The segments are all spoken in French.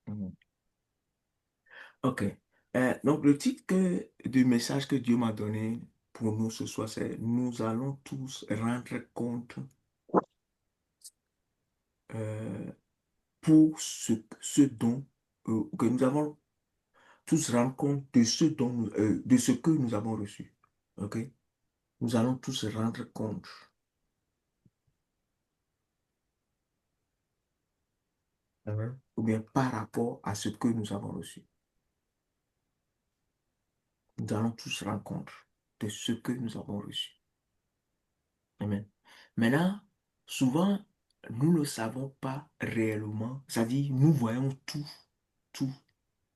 Mhm. OK. Donc, le titre du message que Dieu m'a donné pour nous ce soir, c'est nous allons tous rendre compte euh, pour ce dont que nous avons tous rendre compte de de ce que nous avons reçu. OK? Nous allons tous rendre compte. Amen. Ou bien par rapport à ce que nous avons reçu. Nous allons tous rendre compte de ce que nous avons reçu. Amen. Maintenant, souvent, nous ne savons pas réellement, c'est-à-dire nous voyons tout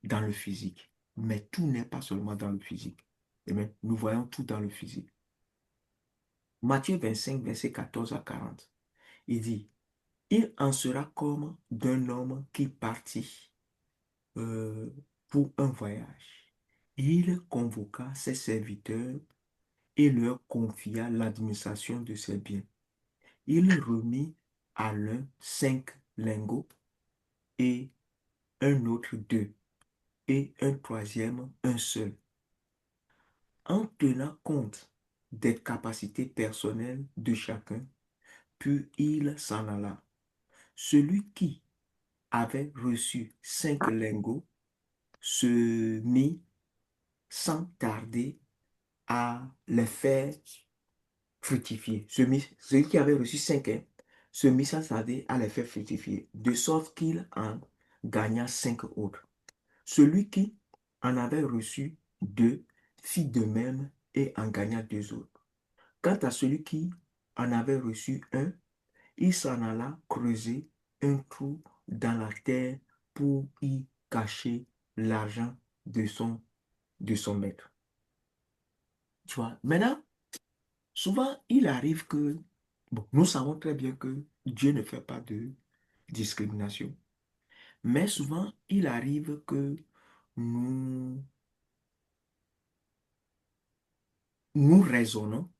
dans le physique. Mais tout n'est pas seulement dans le physique. Amen. Nous voyons tout dans le physique. Matthieu 25, verset 14 à 40. Il dit, il en sera comme d'un homme qui partit euh, pour un voyage. Il convoqua ses serviteurs et leur confia l'administration de ses biens. Il remit à l'un 5 lingots et un autre 2 et un troisième un seul. En tenant compte des capacités personnelles de chacun, puis il s'en alla. Celui qui avait reçu 5 lingots se mit sans tarder à les faire fructifier. Celui qui avait reçu 5 se mit sans tarder à les faire fructifier, de sorte qu'il en gagna 5 autres. Celui qui en avait reçu 2 fit de même et en gagna 2 autres. Quant à celui qui en avait reçu un, il s'en alla creuser un trou dans la terre pour y cacher l'argent de son maître. Tu vois, maintenant, souvent, il arrive que, bon, nous savons très bien que Dieu ne fait pas de discrimination, mais souvent, il arrive que nous, nous raisonnons,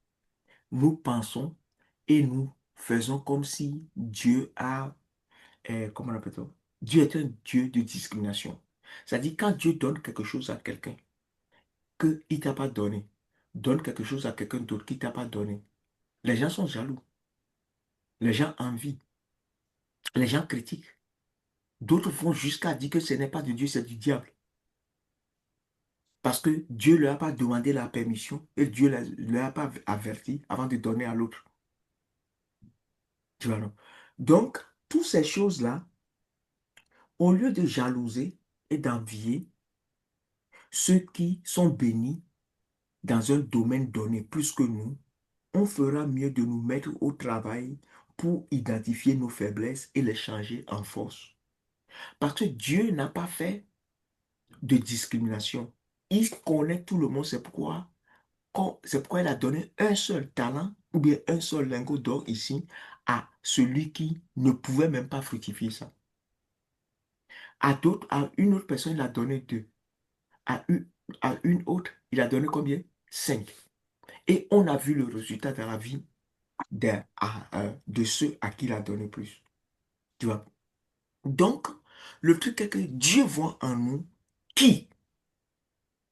nous pensons et nous faisons comme si Dieu a, comment on appelle ça? Dieu est un Dieu de discrimination. C'est-à-dire, quand Dieu donne quelque chose à quelqu'un qu'il ne t'a pas donné, donne quelque chose à quelqu'un d'autre qui ne t'a pas donné, les gens sont jaloux, les gens envient, les gens critiquent. D'autres vont jusqu'à dire que ce n'est pas de Dieu, c'est du diable. Parce que Dieu ne leur a pas demandé la permission et Dieu ne leur a pas averti avant de donner à l'autre. Tu vois, non? Donc, toutes ces choses-là, au lieu de jalouser et d'envier ceux qui sont bénis dans un domaine donné plus que nous, on fera mieux de nous mettre au travail pour identifier nos faiblesses et les changer en force. Parce que Dieu n'a pas fait de discrimination. Il connaît tout le monde, c'est pourquoi il a donné un seul talent ou bien un seul lingot d'or ici à celui qui ne pouvait même pas fructifier ça. À une autre personne, il a donné 2. À une, à une autre, il a donné combien? 5. Et on a vu le résultat dans la vie de ceux à qui il a donné plus. Tu vois? Donc, le truc est que Dieu voit en nous qui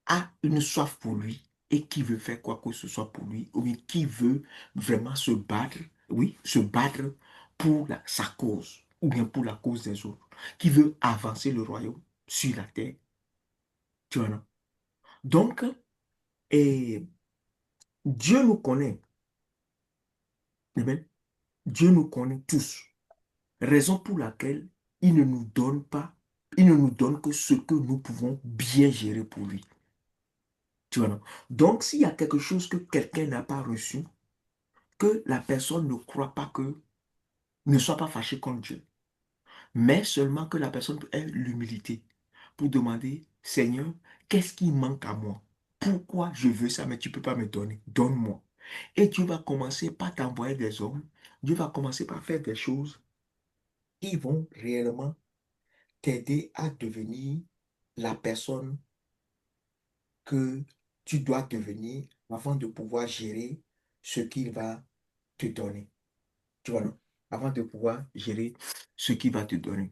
a une soif pour lui et qui veut faire quoi que ce soit pour lui, ou bien qui veut vraiment se battre, oui, se battre pour sa cause, ou bien pour la cause des autres, qui veut avancer le royaume sur la terre. Tu vois, non? Donc, et Dieu nous connaît. Amen. Dieu nous connaît tous. Raison pour laquelle il ne nous donne pas, il ne nous donne que ce que nous pouvons bien gérer pour lui. Tu vois, non? Donc, s'il y a quelque chose que quelqu'un n'a pas reçu, que la personne ne croit pas que, ne soit pas fâché contre Dieu, mais seulement que la personne ait l'humilité pour demander, Seigneur, qu'est-ce qui manque à moi? Pourquoi je veux ça, mais tu ne peux pas me donner? Donne-moi. Et Dieu va commencer par t'envoyer des hommes, Dieu va commencer par faire des choses qui vont réellement t'aider à devenir la personne que tu dois devenir avant de pouvoir gérer ce qu'il va te donner. Tu vois, non? Avant de pouvoir gérer ce qu'il va te donner.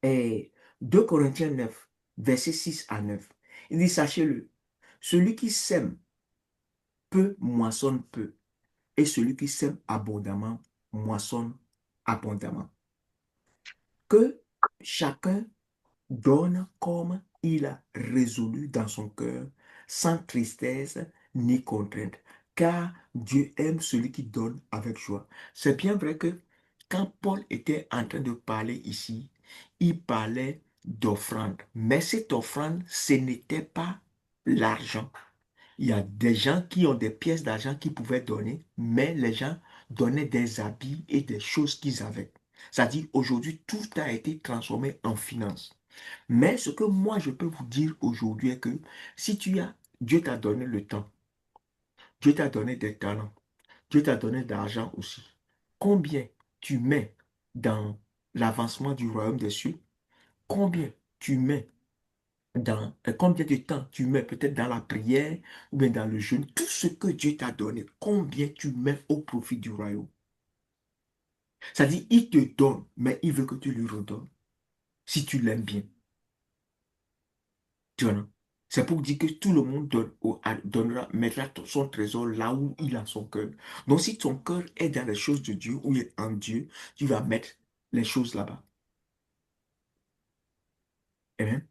Et 2 Corinthiens 9, versets 6 à 9. Il dit, sachez-le, celui qui sème peu moissonne peu, et celui qui sème abondamment moissonne abondamment. Que chacun donne comme il a résolu dans son cœur, sans tristesse ni contrainte, car Dieu aime celui qui donne avec joie. C'est bien vrai que quand Paul était en train de parler ici, il parlait d'offrande, mais cette offrande, ce n'était pas l'argent. Il y a des gens qui ont des pièces d'argent qu'ils pouvaient donner, mais les gens donnaient des habits et des choses qu'ils avaient. C'est-à-dire, aujourd'hui, tout a été transformé en finance. Mais ce que moi, je peux vous dire aujourd'hui est que si tu as, Dieu t'a donné le temps, Dieu t'a donné des talents, Dieu t'a donné de l'argent aussi. Combien tu mets dans l'avancement du royaume des cieux? Combien tu mets combien de temps tu mets peut-être dans la prière ou bien dans le jeûne, tout ce que Dieu t'a donné, combien tu mets au profit du royaume. C'est-à-dire, il te donne, mais il veut que tu lui redonnes, si tu l'aimes bien. Tu vois, non? C'est pour dire que tout le monde donnera, mettra son trésor là où il a son cœur. Donc, si ton cœur est dans les choses de Dieu, ou est en Dieu, tu vas mettre les choses là-bas. Amen.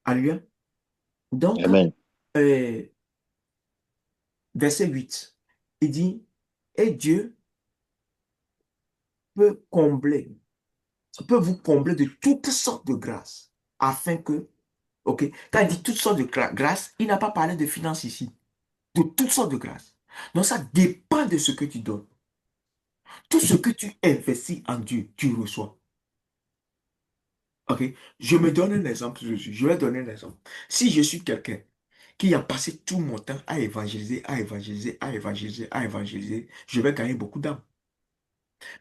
Alléluia. Donc, Amen. euh, verset 8, il dit, et Dieu peut combler, peut vous combler de toutes sortes de grâces, afin que, ok, quand il dit toutes sortes de grâces, il n'a pas parlé de finances ici, de toutes sortes de grâces. Donc ça dépend de ce que tu donnes. Tout ce que tu investis en Dieu, tu reçois. Ok, je me donne un exemple, je vais donner un exemple. Si je suis quelqu'un qui a passé tout mon temps à évangéliser, à évangéliser, à évangéliser, à évangéliser, je vais gagner beaucoup d'âmes.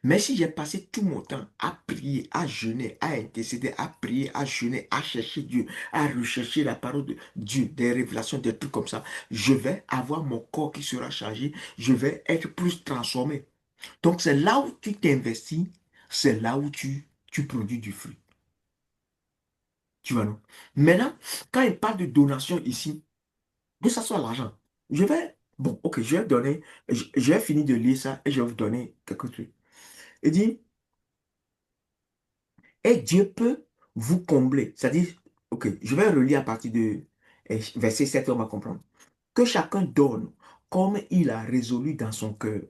Mais si j'ai passé tout mon temps à prier, à jeûner, à intercéder, à prier, à jeûner, à chercher Dieu, à rechercher la parole de Dieu, des révélations, des trucs comme ça, je vais avoir mon corps qui sera chargé, je vais être plus transformé. Donc c'est là où tu t'investis, c'est là où tu produis du fruit. Tu vois, non? Maintenant, quand il parle de donation ici, que ça soit l'argent, bon, ok, je vais donner, je vais finir de lire ça et je vais vous donner quelques trucs. Il dit, et Dieu peut vous combler. C'est-à-dire, ok, je vais relire à partir de verset 7, on va comprendre. Que chacun donne comme il a résolu dans son cœur,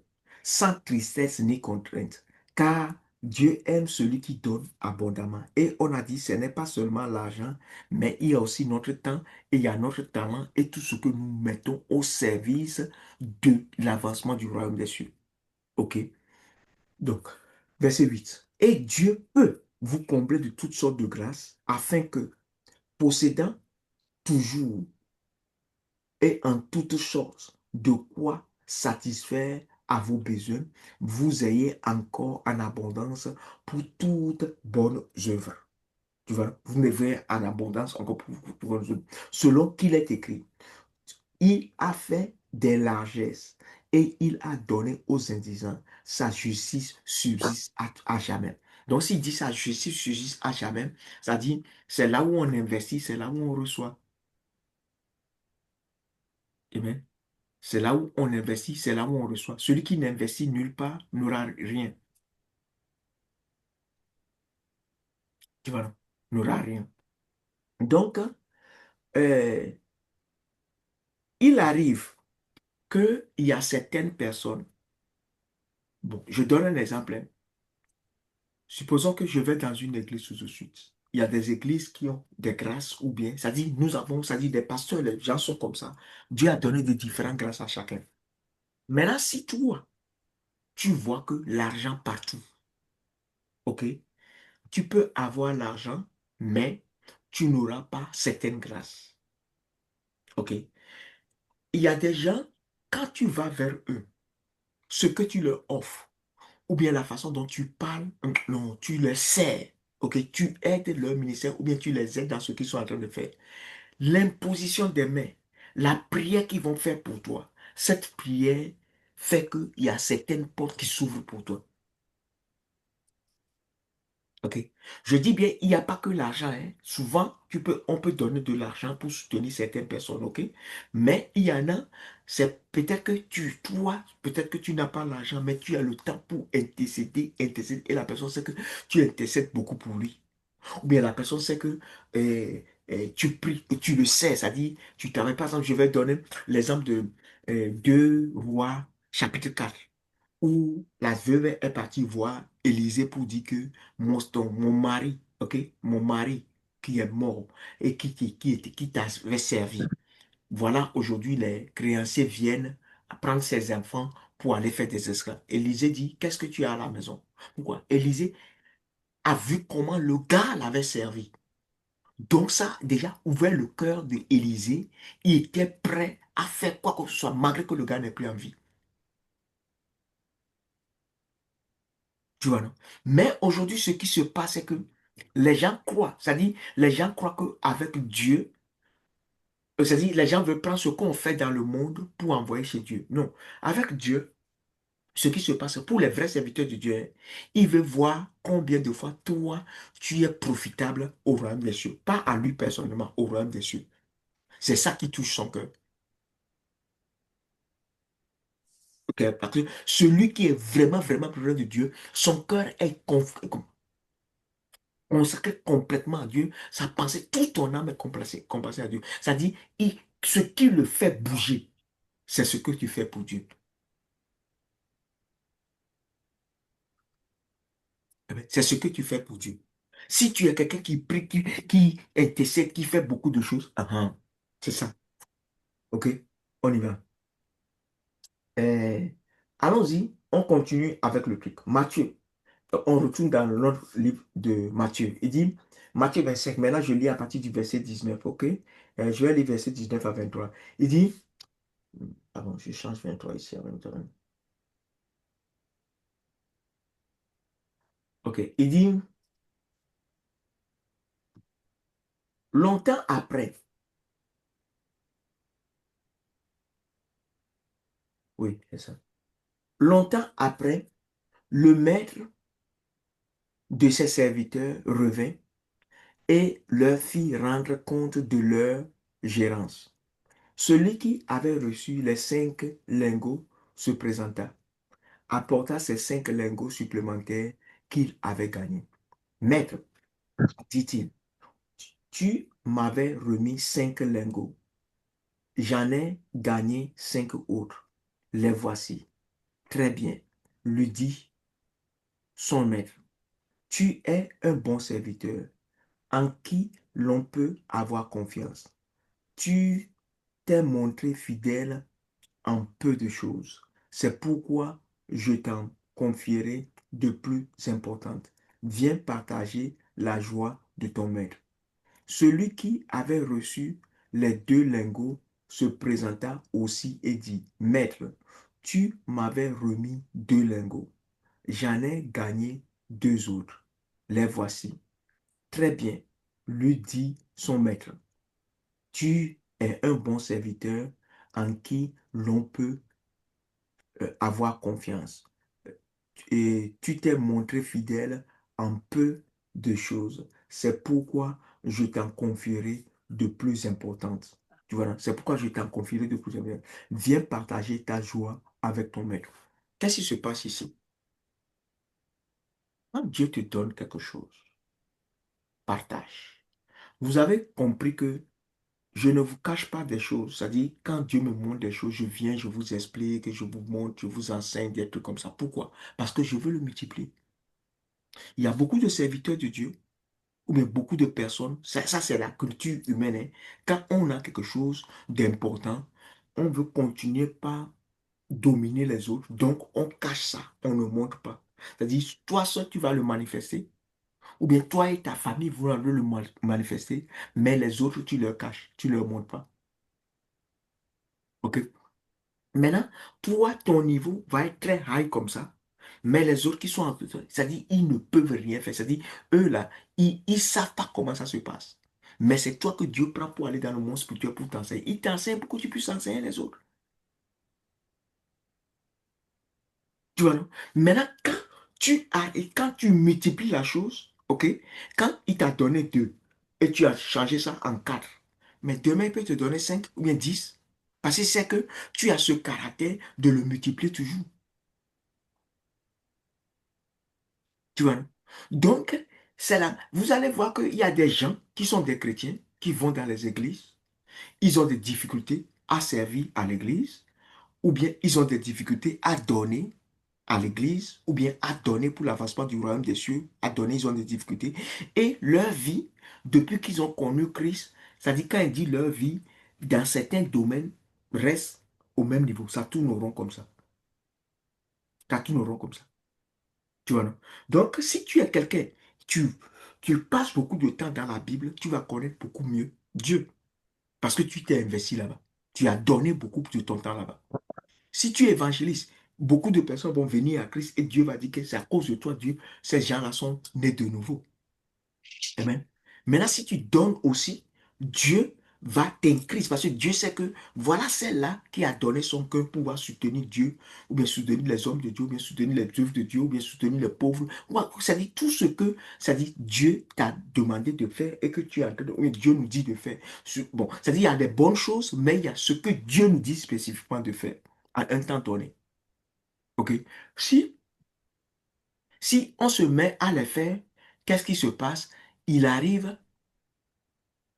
sans tristesse ni contrainte, car Dieu aime celui qui donne abondamment. Et on a dit, ce n'est pas seulement l'argent, mais il y a aussi notre temps, et il y a notre talent, et tout ce que nous mettons au service de l'avancement du royaume des cieux. Ok? Donc, verset 8. Et Dieu peut vous combler de toutes sortes de grâces, afin que, possédant toujours et en toutes choses de quoi satisfaire à vos besoins, vous ayez encore en abondance pour toute bonne œuvre. Tu vois, vous m'avez en abondance encore pour toute bonne œuvre. Selon qu'il est écrit, il a fait des largesses et il a donné aux indigents. Sa justice subsiste à jamais. Donc, s'il dit sa justice subsiste à jamais, ça dit, c'est là où on investit, c'est là où on reçoit. Amen. C'est là où on investit, c'est là où on reçoit. Celui qui n'investit nulle part n'aura rien. Tu vois, non? N'aura rien. Donc, euh, il arrive qu'il y a certaines personnes. Bon, je donne un exemple, hein. Supposons que je vais dans une église tout de suite. Il y a des églises qui ont des grâces ou bien, ça dit, nous avons, ça dit, des pasteurs, les gens sont comme ça. Dieu a donné des différentes grâces à chacun. Maintenant, si toi, tu vois que l'argent partout, ok, tu peux avoir l'argent, mais tu n'auras pas certaines grâces. OK? Il y a des gens, quand tu vas vers eux, ce que tu leur offres, ou bien la façon dont tu parles, non, tu les sers, OK? Tu aides leur ministère, ou bien tu les aides dans ce qu'ils sont en train de faire. L'imposition des mains, la prière qu'ils vont faire pour toi, cette prière fait qu'il y a certaines portes qui s'ouvrent pour toi. OK? Je dis bien, il n'y a pas que l'argent, hein. Souvent, on peut donner de l'argent pour soutenir certaines personnes, OK? Mais il y en a, c'est peut-être que toi, peut-être que tu n'as pas l'argent, mais tu as le temps pour intercéder, et la personne sait que tu intercèdes beaucoup pour lui. Ou bien la personne sait que tu pries, et tu le sais, c'est-à-dire, tu t'arrêtes, par exemple, je vais donner l'exemple de 2 Rois, chapitre 4 où la veuve est partie voir Élisée pour dire que mon mari, ok, mon mari qui est mort et qui t'avait servi, voilà, aujourd'hui, les créanciers viennent prendre ses enfants pour aller faire des esclaves. Élisée dit, qu'est-ce que tu as à la maison? Pourquoi? Élisée a vu comment le gars l'avait servi. Donc ça a déjà ouvert le cœur d'Élisée. Il était prêt à faire quoi que ce soit, malgré que le gars n'ait plus envie. Tu vois, non? Mais aujourd'hui, ce qui se passe, c'est que les gens croient, c'est-à-dire, les gens croient qu'avec Dieu, c'est-à-dire, les gens veulent prendre ce qu'on fait dans le monde pour envoyer chez Dieu. Non, avec Dieu, ce qui se passe pour les vrais serviteurs de Dieu, hein, il veut voir combien de fois toi, tu es profitable au royaume des cieux. Pas à lui personnellement, au royaume des cieux. C'est ça qui touche son cœur. Ok, parce que celui qui est vraiment, vraiment proche de Dieu, son cœur est consacré complètement à Dieu, sa pensée, toute ton âme est complacée à Dieu. C'est-à-dire, ce qui le fait bouger, c'est ce que tu fais pour Dieu. Eh bien, c'est ce que tu fais pour Dieu. Si tu es quelqu'un qui prie, qui intercède, qui fait beaucoup de choses, c'est ça. OK? On y va. Euh, Allons-y, on continue avec le truc. Matthieu, on retourne dans notre livre de Matthieu. Il dit, Matthieu 25, maintenant je lis à partir du verset 19, OK? Je vais lire verset 19 à 23. Il dit, pardon, je change 23 ici en même temps. OK. Il dit, longtemps après, oui, c'est ça. Longtemps après, le maître de ses serviteurs revint et leur fit rendre compte de leur gérance. Celui qui avait reçu les 5 lingots se présenta, apporta ses 5 lingots supplémentaires qu'il avait gagnés. Maître, dit-il, tu m'avais remis 5 lingots. J'en ai gagné 5 autres. Les voici. Très bien, lui dit son maître. Tu es un bon serviteur en qui l'on peut avoir confiance. Tu t'es montré fidèle en peu de choses. C'est pourquoi je t'en confierai de plus importantes. Viens partager la joie de ton maître. Celui qui avait reçu les 2 lingots se présenta aussi et dit, Maître, tu m'avais remis 2 lingots. J'en ai gagné 2 autres. Les voici. Très bien, lui dit son maître. Tu es un bon serviteur en qui l'on peut avoir confiance. Et tu t'es montré fidèle en peu de choses. C'est pourquoi je t'en confierai de plus importantes. Tu vois, c'est pourquoi je t'en confierai de plus importantes. Viens partager ta joie avec ton maître. Qu'est-ce qui se passe ici? Quand Dieu te donne quelque chose, partage. Vous avez compris que je ne vous cache pas des choses. C'est-à-dire, quand Dieu me montre des choses, je viens, je vous explique, je vous montre, je vous enseigne des trucs comme ça. Pourquoi? Parce que je veux le multiplier. Il y a beaucoup de serviteurs de Dieu, ou bien beaucoup de personnes, ça c'est la culture humaine, hein. Quand on a quelque chose d'important, on veut continuer par dominer les autres. Donc, on cache ça, on ne montre pas. C'est-à-dire, toi seul, tu vas le manifester, ou bien toi et ta famille, vous allez le manifester, mais les autres, tu leur caches, tu leur montres pas. OK? Maintenant, toi, ton niveau va être très high comme ça, mais les autres qui sont en dessous de toi, c'est-à-dire, ils ne peuvent rien faire. C'est-à-dire, eux là, ils ne savent pas comment ça se passe. Mais c'est toi que Dieu prend pour aller dans le monde spirituel pour t'enseigner. Il t'enseigne pour que tu puisses enseigner les autres. Tu vois, non? Maintenant, quand tu multiplies la chose, OK? Quand il t'a donné 2 et tu as changé ça en 4, mais demain, il peut te donner 5 ou bien 10. Parce que c'est que tu as ce caractère de le multiplier toujours. Tu vois, non? Donc, c'est là. Vous allez voir qu'il y a des gens qui sont des chrétiens, qui vont dans les églises. Ils ont des difficultés à servir à l'église, ou bien ils ont des difficultés à donner à l'église, ou bien à donner pour l'avancement du royaume des cieux, à donner, ils ont des difficultés. Et leur vie, depuis qu'ils ont connu Christ, c'est-à-dire quand il dit leur vie, dans certains domaines, reste au même niveau. Ça tourne au rond comme ça. Ça tourne au rond comme ça. Tu vois, non? Donc, si tu es quelqu'un, tu, tu passes beaucoup de temps dans la Bible, tu vas connaître beaucoup mieux Dieu. Parce que tu t'es investi là-bas. Tu as donné beaucoup de ton temps là-bas. Si tu évangélises, beaucoup de personnes vont venir à Christ et Dieu va dire que c'est à cause de toi, Dieu, ces gens-là sont nés de nouveau. Amen. Maintenant, si tu donnes aussi, Dieu va t'increase parce que Dieu sait que voilà celle-là qui a donné son cœur pour pouvoir soutenir Dieu, ou bien soutenir les hommes de Dieu, ou bien soutenir les œuvres de Dieu, ou bien soutenir les pauvres. C'est-à-dire tout ce que c'est-à-dire Dieu t'a demandé de faire et que tu as, ou Dieu nous dit de faire. Bon, c'est-à-dire il y a des bonnes choses, mais il y a ce que Dieu nous dit spécifiquement de faire à un temps donné. OK? Si, si on se met à les faire, qu'est-ce qui se passe? Il arrive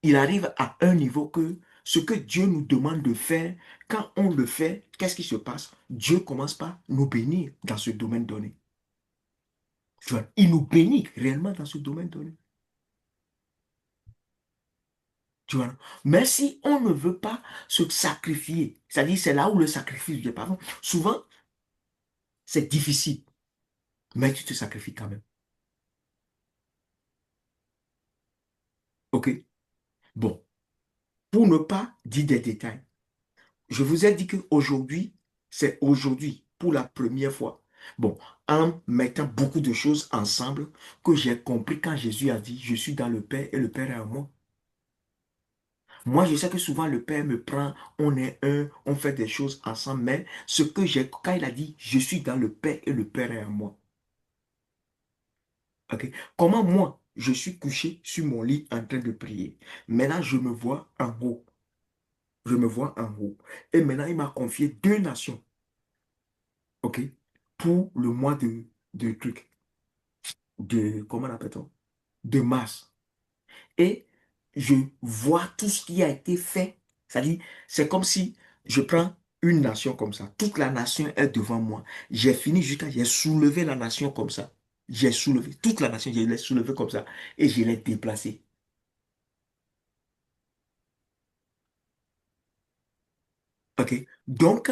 il arrive à un niveau que ce que Dieu nous demande de faire, quand on le fait, qu'est-ce qui se passe? Dieu commence par nous bénir dans ce domaine donné. Tu vois, il nous bénit réellement dans ce domaine donné. Tu vois. Mais si on ne veut pas se sacrifier, c'est-à-dire c'est là où le sacrifice vient. Pardon. Souvent, c'est difficile, mais tu te sacrifies quand même. OK? Bon, pour ne pas dire des détails, je vous ai dit qu'aujourd'hui, c'est aujourd'hui, pour la première fois. Bon, en mettant beaucoup de choses ensemble, que j'ai compris quand Jésus a dit, je suis dans le Père et le Père est en moi. Moi, je sais que souvent le Père me prend, on est un, on fait des choses ensemble, mais ce que j'ai, quand il a dit, je suis dans le Père et le Père est en moi. Ok? Comment moi, je suis couché sur mon lit en train de prier. Maintenant, je me vois en haut. Je me vois en haut. Et maintenant, il m'a confié 2 nations. OK? Pour le mois de truc, comment on appelle-t-on? De mars. Et je vois tout ce qui a été fait. C'est-à-dire, c'est comme si je prends une nation comme ça. Toute la nation est devant moi. J'ai fini jusqu'à, j'ai soulevé la nation comme ça. J'ai soulevé toute la nation, je l'ai soulevée comme ça. Et je l'ai déplacée. OK? Donc,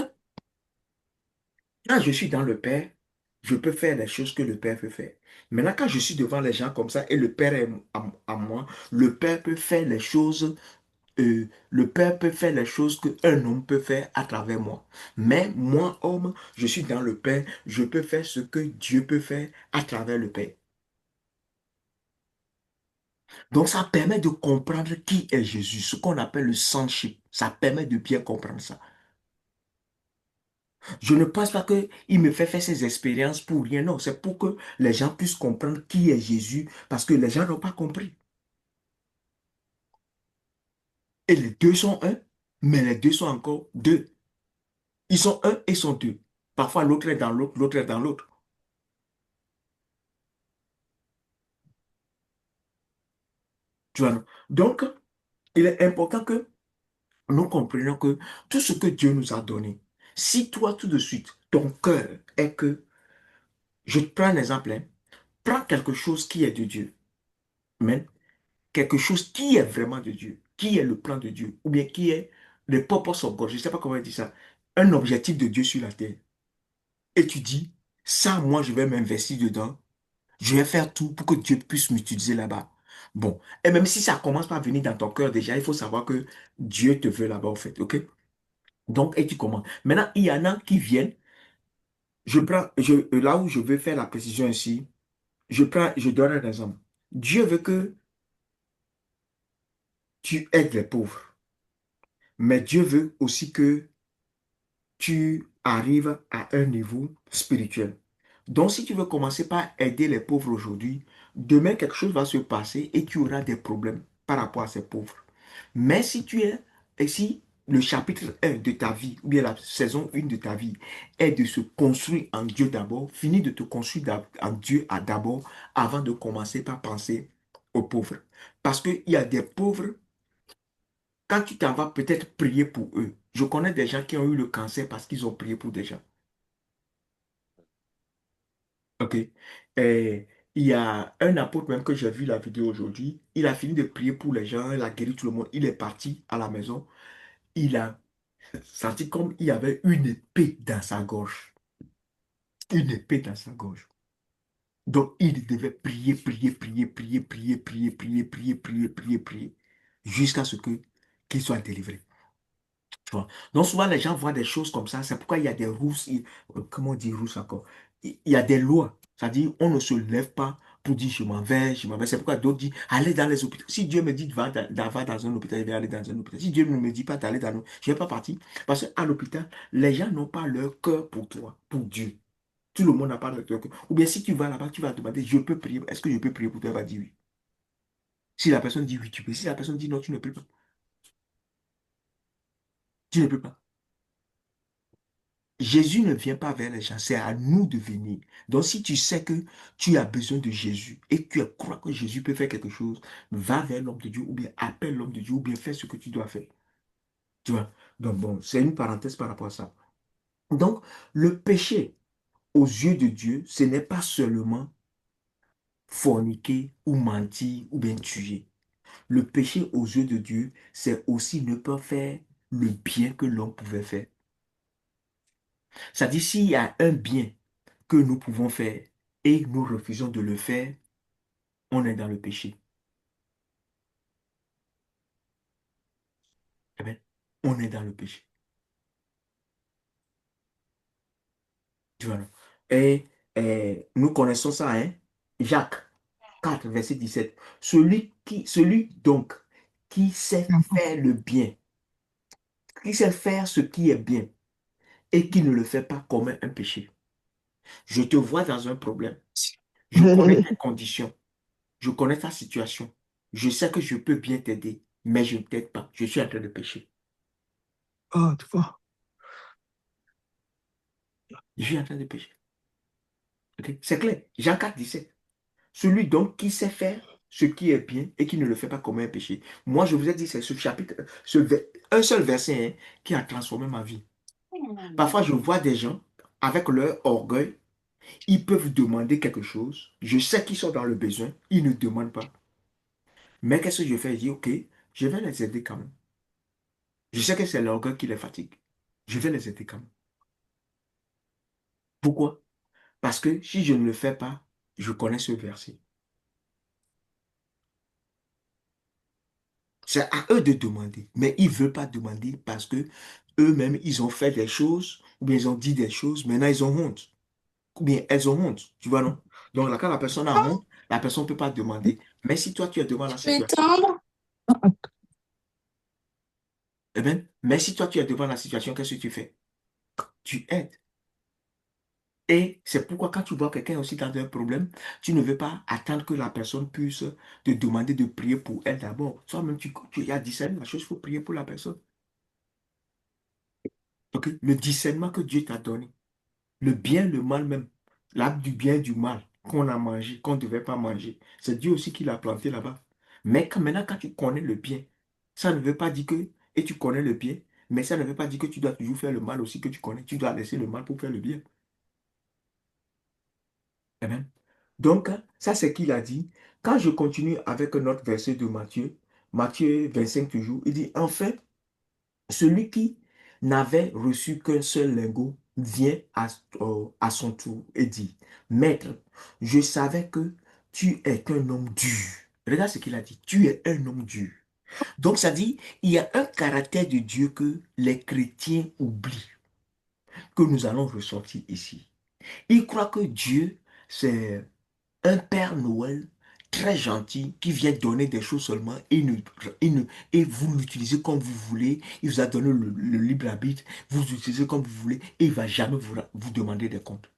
quand je suis dans le Père, je peux faire les choses que le Père peut faire. Maintenant, quand je suis devant les gens comme ça et le Père est à moi, le Père peut faire les choses, le Père peut faire les choses qu'un homme peut faire à travers moi. Mais moi, homme, je suis dans le Père, je peux faire ce que Dieu peut faire à travers le Père. Donc, ça permet de comprendre qui est Jésus, ce qu'on appelle le sonship. Ça permet de bien comprendre ça. Je ne pense pas qu'il me fait faire ces expériences pour rien. Non, c'est pour que les gens puissent comprendre qui est Jésus, parce que les gens n'ont pas compris. Et les deux sont un, mais les deux sont encore deux. Ils sont un et sont deux. Parfois, l'autre est dans l'autre, l'autre est dans l'autre. Tu vois, non? Donc, il est important que nous comprenions que tout ce que Dieu nous a donné, si toi, tout de suite, ton cœur est que, je te prends un exemple, hein, prends quelque chose qui est de Dieu. Amen. Quelque chose qui est vraiment de Dieu, qui est le plan de Dieu, ou bien qui est le purpose of God, je ne sais pas comment dire ça, un objectif de Dieu sur la terre. Et tu dis, ça, moi, je vais m'investir dedans, je vais faire tout pour que Dieu puisse m'utiliser là-bas. Bon, et même si ça commence par venir dans ton cœur déjà, il faut savoir que Dieu te veut là-bas, en fait, ok? Donc, et tu commences. Maintenant, il y en a qui viennent, là où je veux faire la précision ici, je donne un exemple. Dieu veut que tu aides les pauvres, mais Dieu veut aussi que tu arrives à un niveau spirituel. Donc, si tu veux commencer par aider les pauvres aujourd'hui, demain, quelque chose va se passer et tu auras des problèmes par rapport à ces pauvres. Mais si tu es, et si le chapitre 1 de ta vie, ou bien la saison 1 de ta vie, est de se construire en Dieu d'abord, finis de te construire en Dieu d'abord avant de commencer par penser aux pauvres. Parce qu'il y a des pauvres, quand tu t'en vas peut-être prier pour eux. Je connais des gens qui ont eu le cancer parce qu'ils ont prié pour des gens. OK. Et il y a un apôtre même que j'ai vu la vidéo aujourd'hui. Il a fini de prier pour les gens, il a guéri tout le monde. Il est parti à la maison. Il a senti comme il y avait une épée dans sa gorge. Une épée dans sa gorge. Donc il devait prier, prier, prier, prier, prier, prier, prier, prier, prier, prier, prier, jusqu'à ce que qu'il soit délivré. Tu vois. Donc souvent les gens voient des choses comme ça. C'est pourquoi il y a des rousses, comment on dit rousses encore? Il y a des lois. C'est-à-dire on ne se lève pas pour dire je m'en vais, je m'en vais. C'est pourquoi d'autres disent allez dans les hôpitaux. Si Dieu me dit va dans un hôpital, je vais aller dans un hôpital. Si Dieu ne me dit pas d'aller dans un hôpital, je ne vais pas partir. Parce qu'à l'hôpital, les gens n'ont pas leur cœur pour toi, pour Dieu. Tout le monde n'a pas leur cœur. Ou bien si tu vas là-bas, tu vas demander je peux prier. Est-ce que je peux prier pour toi? Elle va dire oui. Si la personne dit oui, tu peux. Si la personne dit non, tu ne peux pas. Tu ne peux pas. Jésus ne vient pas vers les gens, c'est à nous de venir. Donc, si tu sais que tu as besoin de Jésus et que tu crois que Jésus peut faire quelque chose, va vers l'homme de Dieu ou bien appelle l'homme de Dieu ou bien fais ce que tu dois faire. Tu vois? Donc, bon, c'est une parenthèse par rapport à ça. Donc, le péché aux yeux de Dieu, ce n'est pas seulement forniquer ou mentir ou bien tuer. Le péché aux yeux de Dieu, c'est aussi ne pas faire le bien que l'homme pouvait faire. C'est-à-dire, s'il y a un bien que nous pouvons faire et nous refusons de le faire, on est dans le péché. Eh bien, on est dans le péché. Tu vois, non? Et, nous connaissons ça, hein? Jacques 4 verset 17. Celui donc qui sait faire le bien, qui sait faire ce qui est bien et qui ne le fait pas commet un péché. Je te vois dans un problème. Je connais tes conditions. Je connais ta situation. Je sais que je peux bien t'aider, mais je ne t'aide pas. Je suis en train de pécher. Ah, tu vois. Je suis en train de pécher. Ok? C'est clair. Jean 4, 17. Celui donc qui sait faire ce qui est bien et qui ne le fait pas comme un péché. Moi, je vous ai dit, c'est ce chapitre, un seul verset, hein, qui a transformé ma vie. Parfois, je vois des gens, avec leur orgueil, ils peuvent demander quelque chose. Je sais qu'ils sont dans le besoin. Ils ne demandent pas. Mais qu'est-ce que je fais? Je dis, OK, je vais les aider quand même. Je sais que c'est l'orgueil qui les fatigue. Je vais les aider quand même. Pourquoi? Parce que si je ne le fais pas, je connais ce verset. C'est à eux de demander. Mais ils ne veulent pas demander parce que eux-mêmes, ils ont fait des choses, ou bien ils ont dit des choses, maintenant ils ont honte. Ou bien elles ont honte. Tu vois, non? Donc là, quand la personne a honte, la personne ne peut pas demander. Mais si toi, tu es devant la Tu peux situation, éteindre? eh bien, mais si toi, tu es devant la situation, qu'est-ce que tu fais? Tu aides. Et c'est pourquoi quand tu vois quelqu'un aussi dans un problème, tu ne veux pas attendre que la personne puisse te demander de prier pour elle d'abord. Toi-même, tu as discerné la chose, il faut prier pour la personne. Ok? Le discernement que Dieu t'a donné, le bien, le mal même, l'arbre du bien et du mal qu'on a mangé, qu'on ne devait pas manger, c'est Dieu aussi qui l'a planté là-bas. Mais maintenant, quand tu connais le bien, ça ne veut pas dire que, et tu connais le bien, mais ça ne veut pas dire que tu dois toujours faire le mal aussi que tu connais. Tu dois laisser le mal pour faire le bien. Amen. Donc, ça, c'est qu'il a dit. Quand je continue avec notre verset de Matthieu, Matthieu 25 toujours, il dit, enfin, celui qui n'avait reçu qu'un seul lingot vient à son tour et dit, Maître, je savais que tu es un homme dur. Regarde ce qu'il a dit, tu es un homme dur. Donc, ça dit, il y a un caractère de Dieu que les chrétiens oublient, que nous allons ressortir ici. Ils croient que Dieu, c'est un Père Noël très gentil qui vient donner des choses seulement et vous l'utilisez comme vous voulez. Il vous a donné le libre arbitre. Vous l'utilisez comme vous voulez et il ne va jamais vous demander des comptes.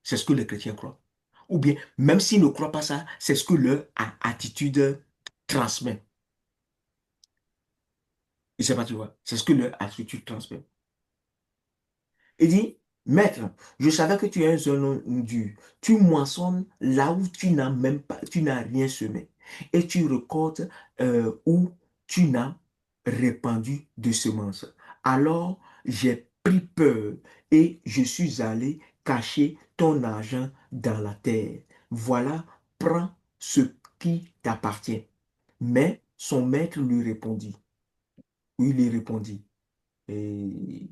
C'est ce que les chrétiens croient. Ou bien, même s'ils ne croient pas ça, c'est ce que leur attitude transmet. Je ne sais pas, tu vois. C'est ce que leur attitude transmet. Il dit, Maître, je savais que tu es un homme dur. Tu moissonnes là où tu n'as même pas, tu n'as rien semé. Et tu récoltes où tu n'as répandu de semences. Alors j'ai pris peur et je suis allé cacher ton argent dans la terre. Voilà, prends ce qui t'appartient. Mais son maître lui répondit. Oui, il lui répondit. Et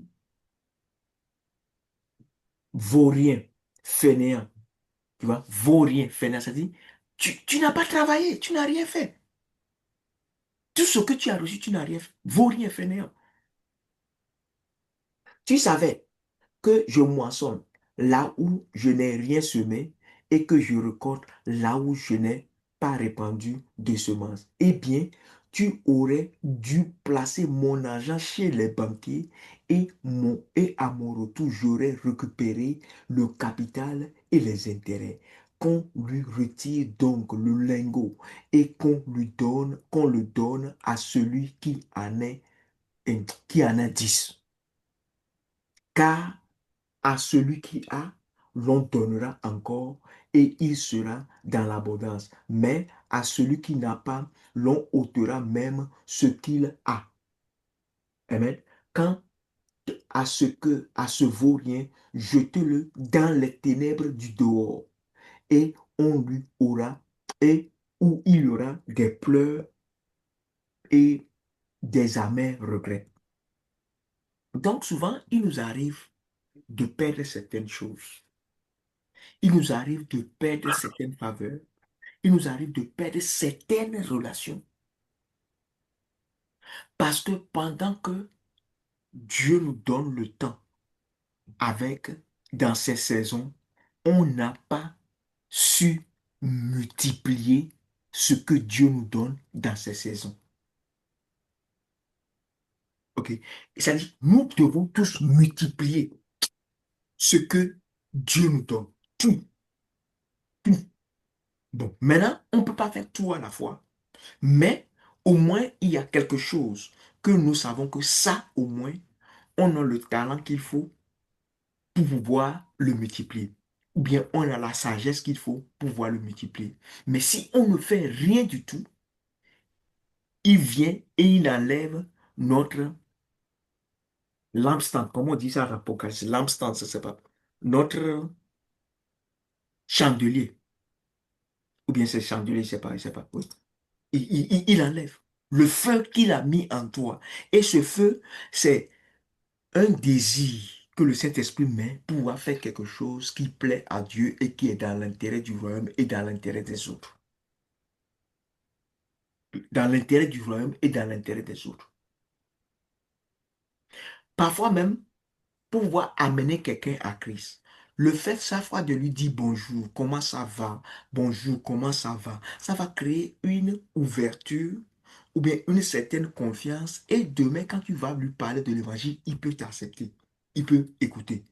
vaurien, fainéant. Tu vois, vaurien, fainéant, ça dit, tu n'as pas travaillé, tu n'as rien fait. Tout ce que tu as reçu, tu n'as rien fait. Vaurien, fainéant. Tu savais que je moissonne là où je n'ai rien semé et que je récolte là où je n'ai pas répandu de semences. Eh bien, tu aurais dû placer mon argent chez les banquiers et à mon retour, j'aurais récupéré le capital et les intérêts. Qu'on lui retire donc le lingot et qu'on le donne à celui qui en a 10. Car à celui qui a, l'on donnera encore et il sera dans l'abondance. Mais à celui qui n'a pas, l'on ôtera même ce qu'il a. Amen. Quant à ce vaurien, jetez-le dans les ténèbres du dehors et on lui aura, et où il y aura des pleurs et des amers regrets. Donc souvent, il nous arrive de perdre certaines choses. Il nous arrive de perdre certaines faveurs. Il nous arrive de perdre certaines relations. Parce que pendant que Dieu nous donne le temps avec, dans ces saisons, on n'a pas su multiplier ce que Dieu nous donne dans ces saisons. OK? C'est-à-dire, nous devons tous multiplier ce que Dieu nous donne. Tout, tout. Bon, maintenant, on ne peut pas faire tout à la fois. Mais au moins, il y a quelque chose que nous savons que ça, au moins, on a le talent qu'il faut pour pouvoir le multiplier. Ou bien on a la sagesse qu'il faut pour pouvoir le multiplier. Mais si on ne fait rien du tout, il vient et il enlève notre lampstand. Comment on dit ça en Apocalypse? Lampstand, je ne sais pas. Notre chandelier. Ou bien c'est chandelier, je ne sais pas, je sais pas. Oui. Il enlève le feu qu'il a mis en toi. Et ce feu, c'est un désir que le Saint-Esprit met pour pouvoir faire quelque chose qui plaît à Dieu et qui est dans l'intérêt du royaume et dans l'intérêt des autres. Dans l'intérêt du royaume et dans l'intérêt des autres. Parfois même, pour pouvoir amener quelqu'un à Christ, le fait chaque fois de lui dire bonjour, comment ça va, bonjour, comment ça va créer une ouverture ou bien une certaine confiance et demain, quand tu vas lui parler de l'évangile, il peut t'accepter, il peut écouter.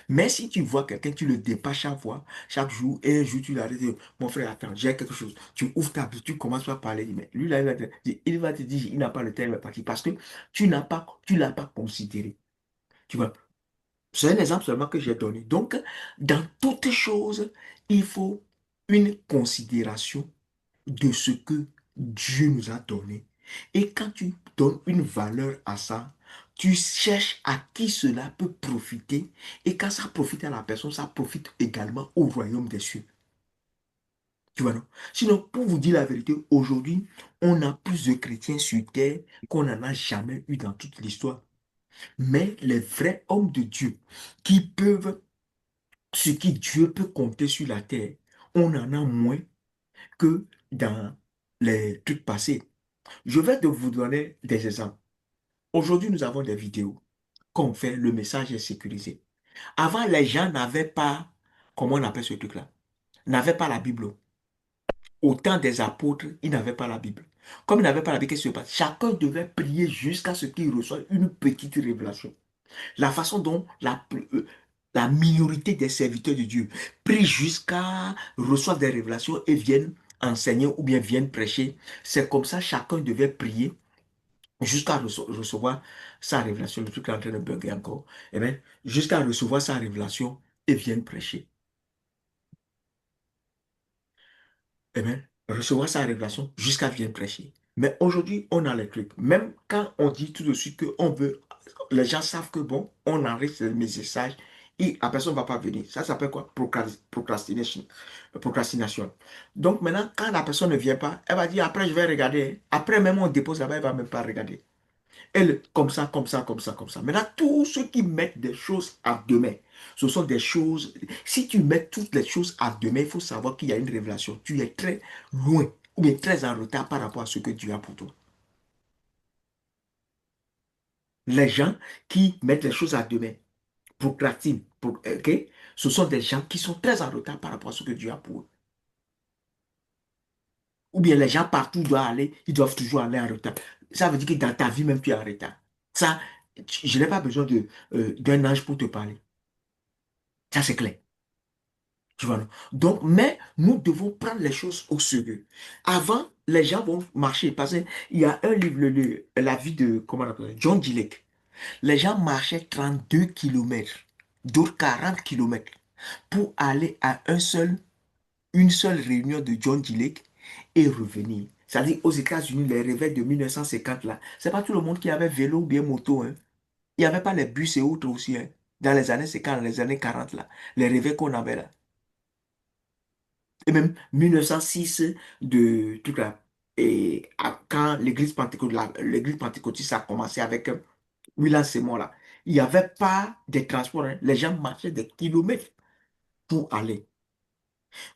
Mais si tu vois quelqu'un, tu le dépasses chaque fois, chaque jour, et un jour tu l'arrêtes, mon frère, attends, j'ai quelque chose. Tu ouvres ta bouche, tu commences à parler, mais lui, là, il va te dire, il n'a pas le temps, il va partir, parce que tu l'as pas considéré. Tu vois, c'est un exemple seulement que j'ai donné. Donc, dans toutes choses, il faut une considération de ce que Dieu nous a donné. Et quand tu donnes une valeur à ça, tu cherches à qui cela peut profiter. Et quand ça profite à la personne, ça profite également au royaume des cieux. Tu vois, non? Sinon, pour vous dire la vérité, aujourd'hui, on a plus de chrétiens sur terre qu'on n'en a jamais eu dans toute l'histoire. Mais les vrais hommes de Dieu qui peuvent, ce qui Dieu peut compter sur la terre, on en a moins que dans les trucs passés. Je vais de vous donner des exemples. Aujourd'hui, nous avons des vidéos qu'on fait, le message est sécurisé. Avant, les gens n'avaient pas, comment on appelle ce truc-là, n'avaient pas la Bible. Au temps des apôtres, ils n'avaient pas la Bible. Comme ils n'avaient pas la Bible, qu'est-ce qui se passe? Chacun devait prier jusqu'à ce qu'il reçoive une petite révélation. La façon dont La minorité des serviteurs de Dieu prient jusqu'à reçoivent des révélations et viennent enseigner ou bien viennent prêcher. C'est comme ça, chacun devait prier jusqu'à recevoir sa révélation. Le truc est en train de bugger encore. Eh bien, jusqu'à recevoir sa révélation et viennent prêcher. Eh bien, recevoir sa révélation jusqu'à vienne prêcher. Mais aujourd'hui, on a les trucs. Même quand on dit tout de suite qu'on veut, les gens savent que bon, on enregistre les messages et la personne ne va pas venir. Ça s'appelle quoi? Procrastination. Procrastination. Donc maintenant, quand la personne ne vient pas, elle va dire après je vais regarder. Après même on dépose là-bas, elle ne va même pas regarder. Elle, comme ça, comme ça, comme ça, comme ça. Maintenant, tous ceux qui mettent des choses à demain, ce sont des choses. Si tu mets toutes les choses à demain, il faut savoir qu'il y a une révélation. Tu es très loin ou bien très en retard par rapport à ce que Dieu a pour toi. Les gens qui mettent les choses à demain, procrastinent, ok? Ce sont des gens qui sont très en retard par rapport à ce que Dieu a pour eux. Ou bien les gens partout où ils doivent aller, ils doivent toujours aller en retard. Ça veut dire que dans ta vie même, tu es en retard. Ça, je n'ai pas besoin d'un ange pour te parler. Ça, c'est clair. Tu vois, non? Donc, mais nous devons prendre les choses au sérieux. Avant, les gens vont marcher. Parce qu'il y a un livre, la vie de, comment on appelle ça, John Gillick. Les gens marchaient 32 kilomètres, d'autres 40 kilomètres, pour aller à une seule réunion de John Gillick et revenir. C'est-à-dire, aux États-Unis, les réveils de 1950, là, c'est pas tout le monde qui avait vélo ou bien moto, hein. Il n'y avait pas les bus et autres aussi, hein. Dans les années 50, les années 40, là, les réveils qu'on avait là. Et même 1906 de tout là. Et quand l'église pentecôtiste a commencé avec William Seymour là, il n'y avait pas de transport, hein. Les gens marchaient des kilomètres pour aller.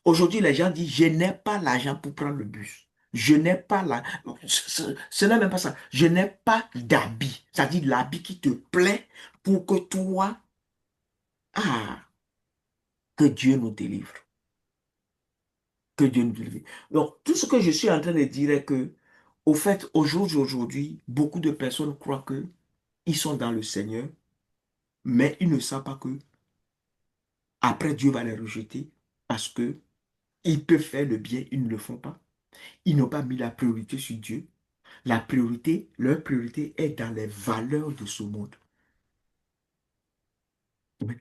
Aujourd'hui, les gens disent, je n'ai pas l'argent pour prendre le bus. Je n'ai pas la... Ce n'est même pas ça. Je n'ai pas d'habit. C'est-à-dire l'habit qui te plaît pour que toi, ah, que Dieu nous délivre. Que Dieu nous délivre. Donc, tout ce que je suis en train de dire est que, au fait, aujourd'hui, beaucoup de personnes croient que ils sont dans le Seigneur, mais ils ne savent pas que après Dieu va les rejeter parce que ils peuvent faire le bien, ils ne le font pas. Ils n'ont pas mis la priorité sur Dieu. La priorité, leur priorité est dans les valeurs de ce monde.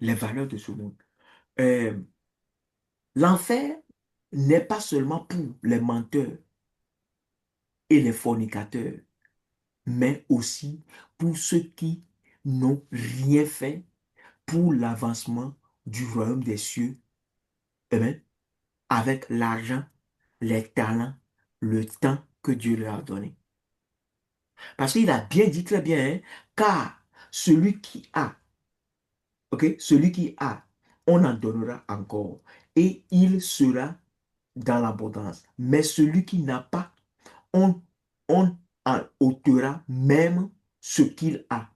Les valeurs de ce monde. Euh, L'enfer n'est pas seulement pour les menteurs et les fornicateurs, mais aussi pour ceux qui n'ont rien fait pour l'avancement du royaume des cieux, amen, avec l'argent, les talents, le temps que Dieu leur a donné. Parce qu'il a bien dit très bien, hein, car celui qui a, ok, celui qui a, on en donnera encore et il sera dans l'abondance. Mais celui qui n'a pas, on, on en ôtera même ce qu'il a.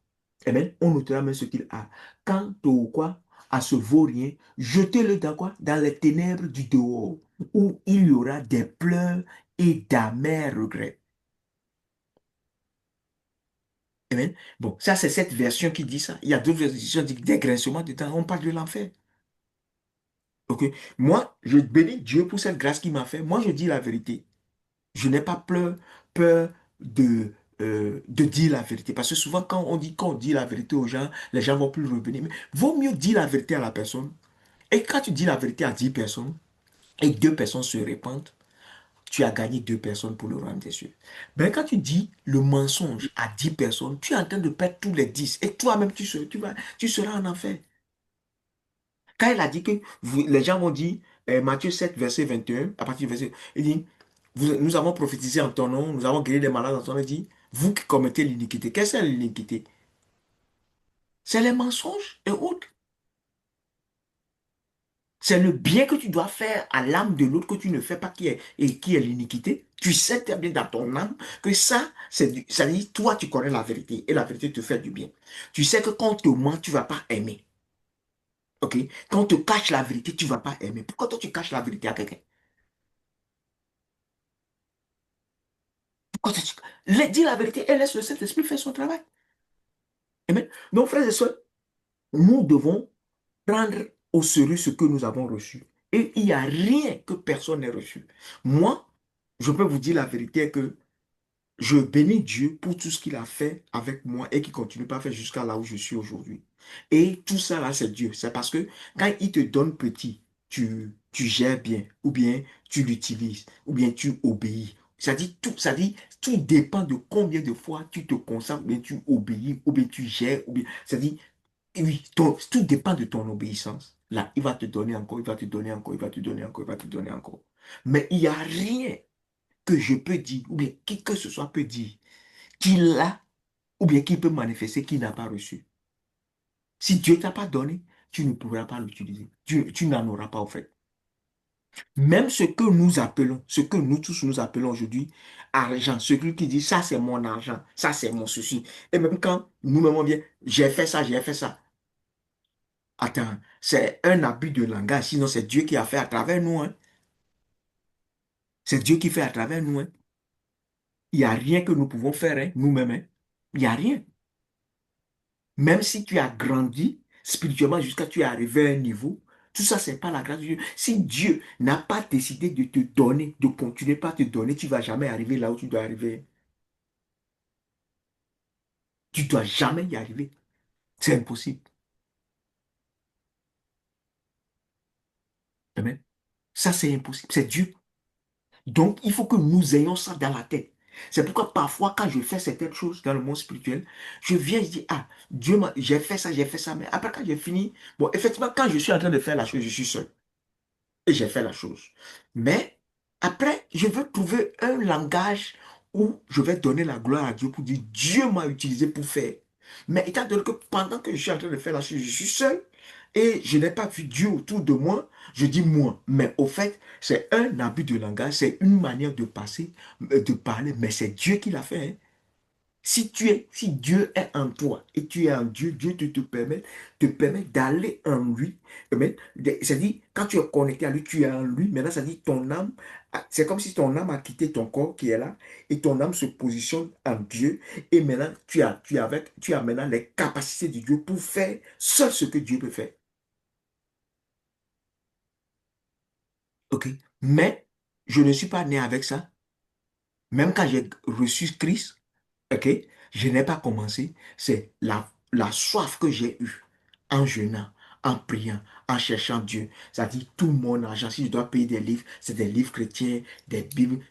Amen. On ôtera même ce qu'il a. Quant au quoi, à ce vaurien, jetez-le dans quoi? Dans les ténèbres du dehors, où il y aura des pleurs et d'amers regrets. Amen. Bon, ça c'est cette version qui dit ça. Il y a d'autres versions qui disent des grincements de temps. On parle de l'enfer. Ok. Moi, je bénis Dieu pour cette grâce qu'il m'a fait. Moi, je dis la vérité. Je n'ai pas peur de dire la vérité. Parce que souvent, quand on dit la vérité aux gens, les gens vont plus revenir. Mais vaut mieux dire la vérité à la personne. Et quand tu dis la vérité à 10 personnes, et 2 personnes se répandent, tu as gagné 2 personnes pour le royaume des cieux. Mais quand tu dis le mensonge à 10 personnes, tu es en train de perdre tous les 10. Et toi-même, tu seras en enfer. Quand il a dit que les gens vont dire, Matthieu 7 verset 21, à partir du verset, il dit, nous avons prophétisé en ton nom, nous avons guéri les malades en ton nom. Il dit, vous qui commettez l'iniquité, qu'est-ce que c'est l'iniquité? C'est les mensonges et autres. C'est le bien que tu dois faire à l'âme de l'autre que tu ne fais pas qui est l'iniquité. Tu sais très bien dans ton âme que ça dit, toi tu connais la vérité et la vérité te fait du bien. Tu sais que quand on te ment, tu ne vas pas aimer. Ok? Quand on te cache la vérité, tu ne vas pas aimer. Pourquoi toi tu caches la vérité à quelqu'un? Dis la vérité et laisse le Saint-Esprit faire son travail. Amen. Donc, frères et sœurs, nous devons prendre au sérieux ce que nous avons reçu. Et il n'y a rien que personne n'ait reçu. Moi, je peux vous dire la vérité que je bénis Dieu pour tout ce qu'il a fait avec moi et qu'il continue pas à faire jusqu'à là où je suis aujourd'hui. Et tout ça là, c'est Dieu. C'est parce que quand il te donne petit, tu gères bien, ou bien tu l'utilises, ou bien tu obéis. Ça dit, tout dépend de combien de fois tu te concentres, ou bien tu obéis, ou bien tu gères, ou bien, ça dit, oui, tout dépend de ton obéissance. Là, il va te donner encore, il va te donner encore, il va te donner encore, il va te donner encore. Mais il n'y a rien que je peux dire, ou bien qui que ce soit peut dire, qu'il a, ou bien qu'il peut manifester qu'il n'a pas reçu. Si Dieu ne t'a pas donné, tu ne pourras pas l'utiliser. Tu n'en auras pas, en fait. Même ce que nous appelons, ce que nous tous nous appelons aujourd'hui, argent, celui qui dit, ça c'est mon argent, ça c'est mon souci. Et même quand nous-mêmes on vient, j'ai fait ça, j'ai fait ça. Attends, c'est un abus de langage, sinon c'est Dieu qui a fait à travers nous, hein. C'est Dieu qui fait à travers nous, hein. Il n'y a rien que nous pouvons faire, hein, nous-mêmes, hein. Il n'y a rien. Même si tu as grandi spirituellement jusqu'à tu es arrivé à un niveau, tout ça, c'est pas la grâce de Dieu. Si Dieu n'a pas décidé de te donner, de continuer pas à te donner, tu vas jamais arriver là où tu dois arriver. Tu dois jamais y arriver. C'est impossible. Amen. Ça, c'est impossible. C'est Dieu. Donc, il faut que nous ayons ça dans la tête. C'est pourquoi parfois, quand je fais certaines choses dans le monde spirituel, je viens et je dis, ah, j'ai fait ça, mais après, quand j'ai fini, bon, effectivement, quand je suis en train de faire la chose, je suis seul. Et j'ai fait la chose. Mais après, je veux trouver un langage où je vais donner la gloire à Dieu pour dire Dieu m'a utilisé pour faire. Mais étant donné que pendant que je suis en train de faire la chose, je suis seul et je n'ai pas vu Dieu autour de moi, je dis moi. Mais au fait, c'est un abus de langage, c'est une manière de passer, de parler, mais c'est Dieu qui l'a fait, hein. Si Dieu est en toi et tu es en Dieu, Dieu te permet d'aller en lui. Amen. C'est-à-dire, quand tu es connecté à lui, tu es en lui. Maintenant, ça dit ton âme, c'est comme si ton âme a quitté ton corps qui est là et ton âme se positionne en Dieu. Et maintenant, tu as maintenant les capacités de Dieu pour faire seul ce que Dieu peut faire. OK? Mais je ne suis pas né avec ça. Même quand j'ai reçu Christ, OK? Je n'ai pas commencé. C'est la soif que j'ai eue en jeûnant, en priant, en cherchant Dieu. Ça dit tout mon argent. Si je dois payer des livres, c'est des livres chrétiens, des Bibles.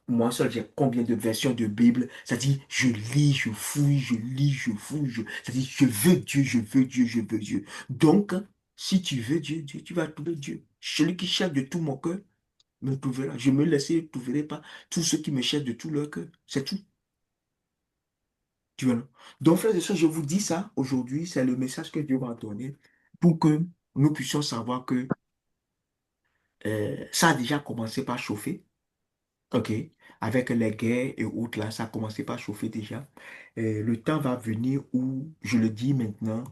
Moi seul, j'ai combien de versions de Bible. Ça dit, je lis, je fouille, je lis, je fouille. Ça dit, je veux Dieu, je veux Dieu, je veux Dieu. Donc, si tu veux Dieu, Dieu, tu vas trouver Dieu. Celui qui cherche de tout mon cœur me trouvera. Je me laisserai, ne trouverai pas tous ceux qui me cherchent de tout leur cœur. C'est tout. Tu vois, non? Donc, frères et sœurs, je vous dis ça aujourd'hui, c'est le message que Dieu m'a donné pour que nous puissions savoir que ça a déjà commencé par chauffer, ok? Avec les guerres et autres, là, ça a commencé par chauffer déjà. Le temps va venir où, je le dis maintenant,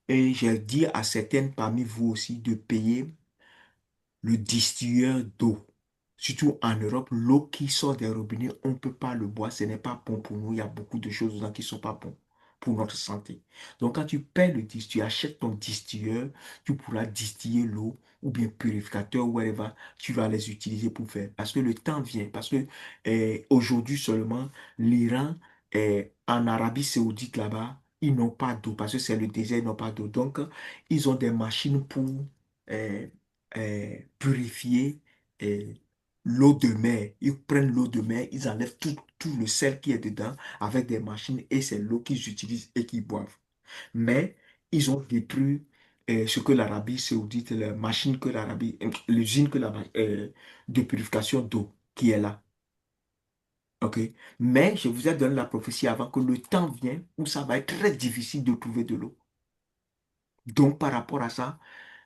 et j'ai dit à certaines parmi vous aussi de payer le distilleur d'eau. Surtout en Europe, l'eau qui sort des robinets, on ne peut pas le boire, ce n'est pas bon pour nous. Il y a beaucoup de choses dedans qui ne sont pas bonnes pour notre santé. Donc quand tu paies tu achètes ton distilleur, tu pourras distiller l'eau ou bien purificateur, whatever, tu vas les utiliser pour faire. Parce que le temps vient, parce que aujourd'hui seulement, l'Iran, en Arabie Saoudite là-bas, ils n'ont pas d'eau, parce que c'est le désert, ils n'ont pas d'eau. Donc, ils ont des machines pour euh, purifier euh, l'eau de mer. Ils prennent l'eau de mer, ils enlèvent tout le sel qui est dedans avec des machines et c'est l'eau qu'ils utilisent et qu'ils boivent. Mais ils ont détruit ce que l'Arabie Saoudite, la machine que l'usine de purification d'eau qui est là. OK? Mais je vous ai donné la prophétie avant que le temps vienne où ça va être très difficile de trouver de l'eau. Donc, par rapport à ça,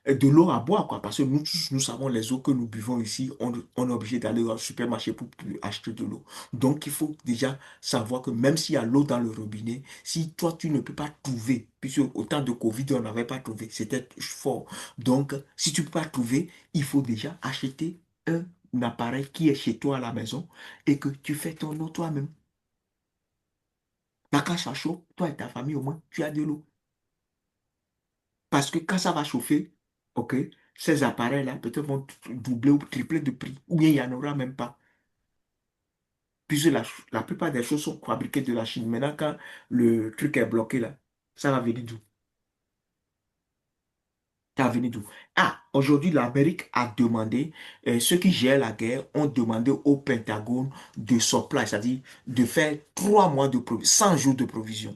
de l'eau à boire, quoi. Parce que nous tous, nous savons les eaux que nous buvons ici, on est obligé d'aller au supermarché pour acheter de l'eau. Donc, il faut déjà savoir que même s'il y a l'eau dans le robinet, si toi, tu ne peux pas trouver, puisque au temps de Covid, on n'avait pas trouvé, c'était fort. Donc, si tu ne peux pas trouver, il faut déjà acheter un appareil qui est chez toi à la maison et que tu fais ton eau toi-même. La quand ça chaud, toi et ta famille, au moins, tu as de l'eau. Parce que quand ça va chauffer, OK, ces appareils-là peut-être vont doubler ou tripler de prix. Ou bien il n'y en aura même pas. Puisque la plupart des choses sont fabriquées de la Chine. Maintenant, quand le truc est bloqué là, ça va venir d'où? Ça va venir d'où? Ah, aujourd'hui, l'Amérique a demandé, ceux qui gèrent la guerre ont demandé au Pentagone de supply, c'est-à-dire de faire 3 mois de provision, 100 jours de provision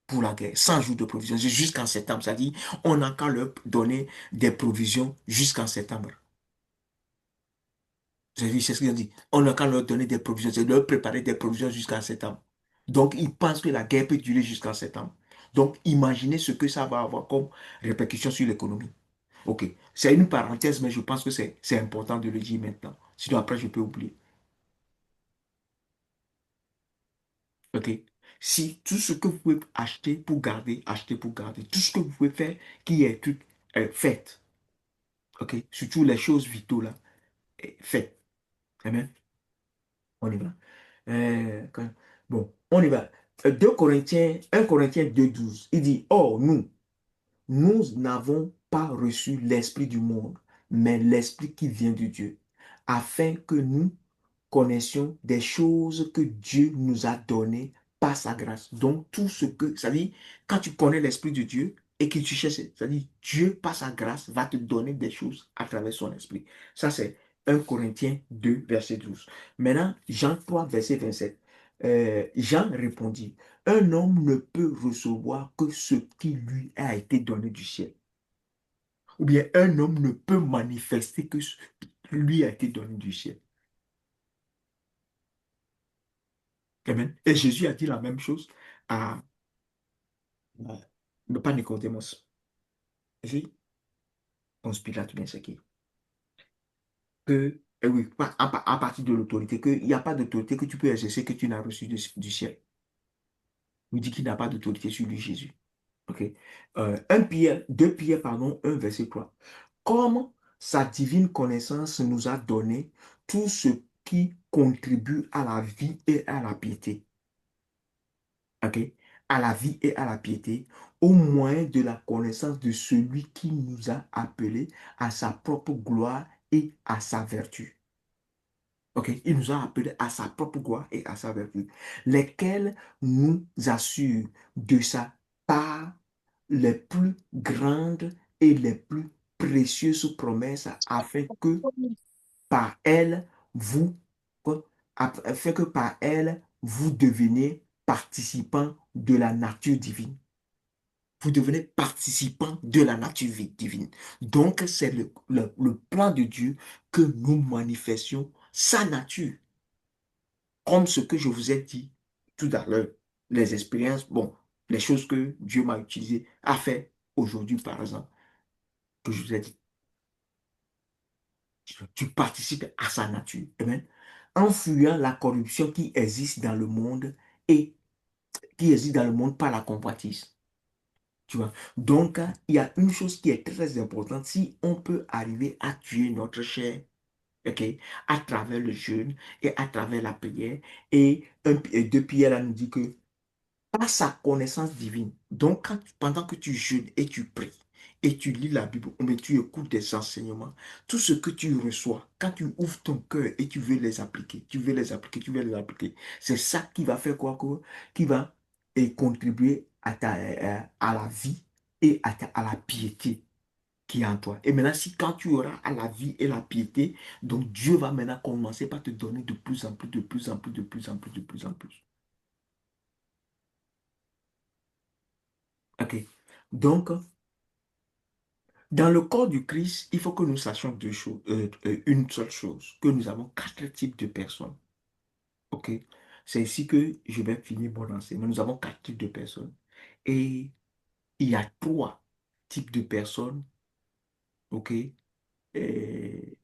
pour la guerre, 100 jours de provision, jusqu'en septembre. C'est-à-dire, on n'a qu'à leur donner des provisions jusqu'en septembre. C'est ce qu'ils ont dit. On n'a qu'à leur donner des provisions, c'est leur préparer des provisions jusqu'en septembre. Donc, ils pensent que la guerre peut durer jusqu'en septembre. Donc, imaginez ce que ça va avoir comme répercussion sur l'économie. OK. C'est une parenthèse, mais je pense que c'est important de le dire maintenant. Sinon, après, je peux oublier. OK. Si tout ce que vous pouvez acheter pour garder, acheter pour garder, tout ce que vous pouvez faire qui est tout fait. OK. Surtout les choses vitaux là, faites. Amen. On y va. Bon, on y va. 2 Corinthiens, 1 Corinthiens 2:12. Il dit, oh, nous n'avons pas reçu l'esprit du monde, mais l'esprit qui vient de Dieu, afin que nous connaissions des choses que Dieu nous a données par sa grâce. Donc, tout ce que, ça dit, quand tu connais l'esprit de Dieu et que tu cherches, ça dit, Dieu, par sa grâce, va te donner des choses à travers son esprit. Ça, c'est 1 Corinthiens 2 verset 12. Maintenant, Jean 3 verset 27. Jean répondit, un homme ne peut recevoir que ce qui lui a été donné du ciel. Ou bien un homme ne peut manifester que ce qui lui a été donné du ciel. Amen. Et Jésus a dit la même chose à, pas Nicodémos. Si, Ponce Pilate, bien c'est qui. Que, oui, à partir de l'autorité, qu'il n'y a pas d'autorité que tu peux exercer que tu n'as reçu du ciel. Il dit qu'il n'a pas d'autorité sur lui, Jésus. OK. 1 Pierre, 2 Pierre, pardon, 1 verset 3. Comme sa divine connaissance nous a donné tout ce qui contribue à la vie et à la piété. OK? À la vie et à la piété, au moyen de la connaissance de celui qui nous a appelés à sa propre gloire et à sa vertu. OK? Il nous a appelés à sa propre gloire et à sa vertu, lesquels nous assurent de sa part les plus grandes et les plus précieuses promesses afin que par elles, vous, afin que par elles, vous deveniez participants de la nature divine. Vous devenez participants de la nature divine. Donc, c'est le plan de Dieu que nous manifestions sa nature, comme ce que je vous ai dit tout à l'heure. Les expériences, bon, les choses que Dieu m'a utilisées, a fait aujourd'hui, par exemple, que je vous ai dit. Tu participes à sa nature. Amen. En fuyant la corruption qui existe dans le monde et qui existe dans le monde par la convoitise. Tu vois. Donc, il y a une chose qui est très importante. Si on peut arriver à tuer notre chair, ok, à travers le jeûne et à travers la prière, et 2 Pierre là nous dit que par sa connaissance divine. Donc, pendant que tu jeûnes et tu pries et tu lis la Bible, mais tu écoutes des enseignements, tout ce que tu reçois, quand tu ouvres ton cœur et tu veux les appliquer, tu veux les appliquer, tu veux les appliquer, c'est ça qui va faire quoi, qui va contribuer à la vie et à la piété qui est en toi. Et maintenant, si quand tu auras à la vie et la piété, donc Dieu va maintenant commencer par te donner de plus en plus, de plus en plus, de plus en plus, de plus en plus. OK. Donc, dans le corps du Christ, il faut que nous sachions deux choses, une seule chose, que nous avons 4 types de personnes. OK? C'est ici que je vais finir mon enseignement. Nous avons 4 types de personnes. Et il y a 3 types de personnes. OK? Et-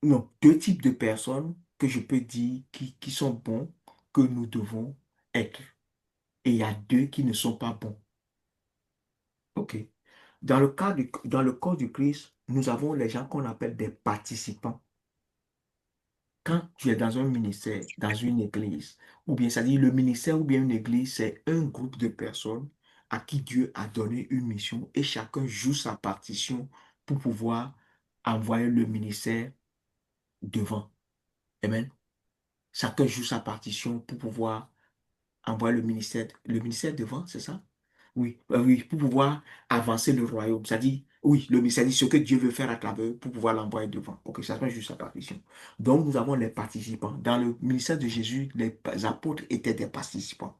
non, 2 types de personnes que je peux dire qui sont bons, que nous devons être. Et il y a 2 qui ne sont pas bons. OK? Dans le corps du Christ, nous avons les gens qu'on appelle des participants. Quand tu es dans un ministère, dans une église, ou bien ça dit le ministère ou bien une église, c'est un groupe de personnes, à qui Dieu a donné une mission et chacun joue sa partition pour pouvoir envoyer le ministère devant. Amen. Chacun joue sa partition pour pouvoir envoyer le ministère devant, c'est ça? Oui, oui, pour pouvoir avancer le royaume. C'est-à-dire, oui, le ministère dit ce que Dieu veut faire à travers eux pour pouvoir l'envoyer devant. Ok, chacun joue sa partition. Donc, nous avons les participants. Dans le ministère de Jésus, les apôtres étaient des participants.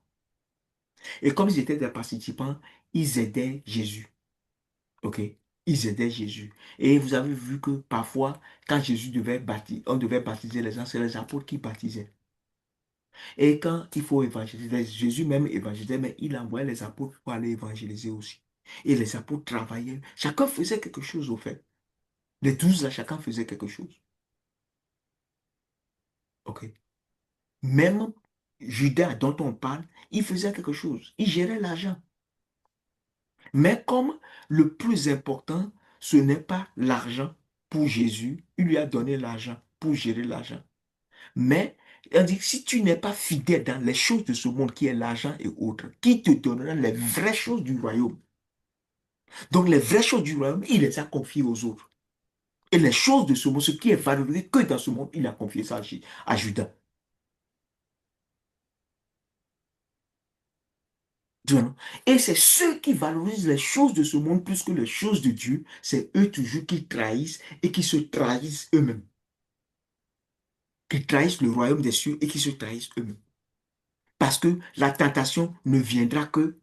Et comme ils étaient des participants, ils aidaient Jésus. OK? Ils aidaient Jésus. Et vous avez vu que parfois, quand Jésus devait baptiser, on devait baptiser les gens, c'est les apôtres qui baptisaient. Et quand il faut évangéliser, Jésus même évangélisait, mais il envoyait les apôtres pour aller évangéliser aussi. Et les apôtres travaillaient. Chacun faisait quelque chose au fait. Les 12 là, chacun faisait quelque chose. OK? Même Judas dont on parle, il faisait quelque chose. Il gérait l'argent. Mais comme le plus important, ce n'est pas l'argent pour Jésus, il lui a donné l'argent pour gérer l'argent. Mais on dit, si tu n'es pas fidèle dans les choses de ce monde, qui est l'argent et autres, qui te donnera les vraies choses du royaume? Donc les vraies choses du royaume, il les a confiées aux autres. Et les choses de ce monde, ce qui est valorisé que dans ce monde, il a confié ça à Judas. Tu vois, non? Et c'est ceux qui valorisent les choses de ce monde plus que les choses de Dieu, c'est eux toujours qui trahissent et qui se trahissent eux-mêmes. Qui trahissent le royaume des cieux et qui se trahissent eux-mêmes. Parce que la tentation ne viendra que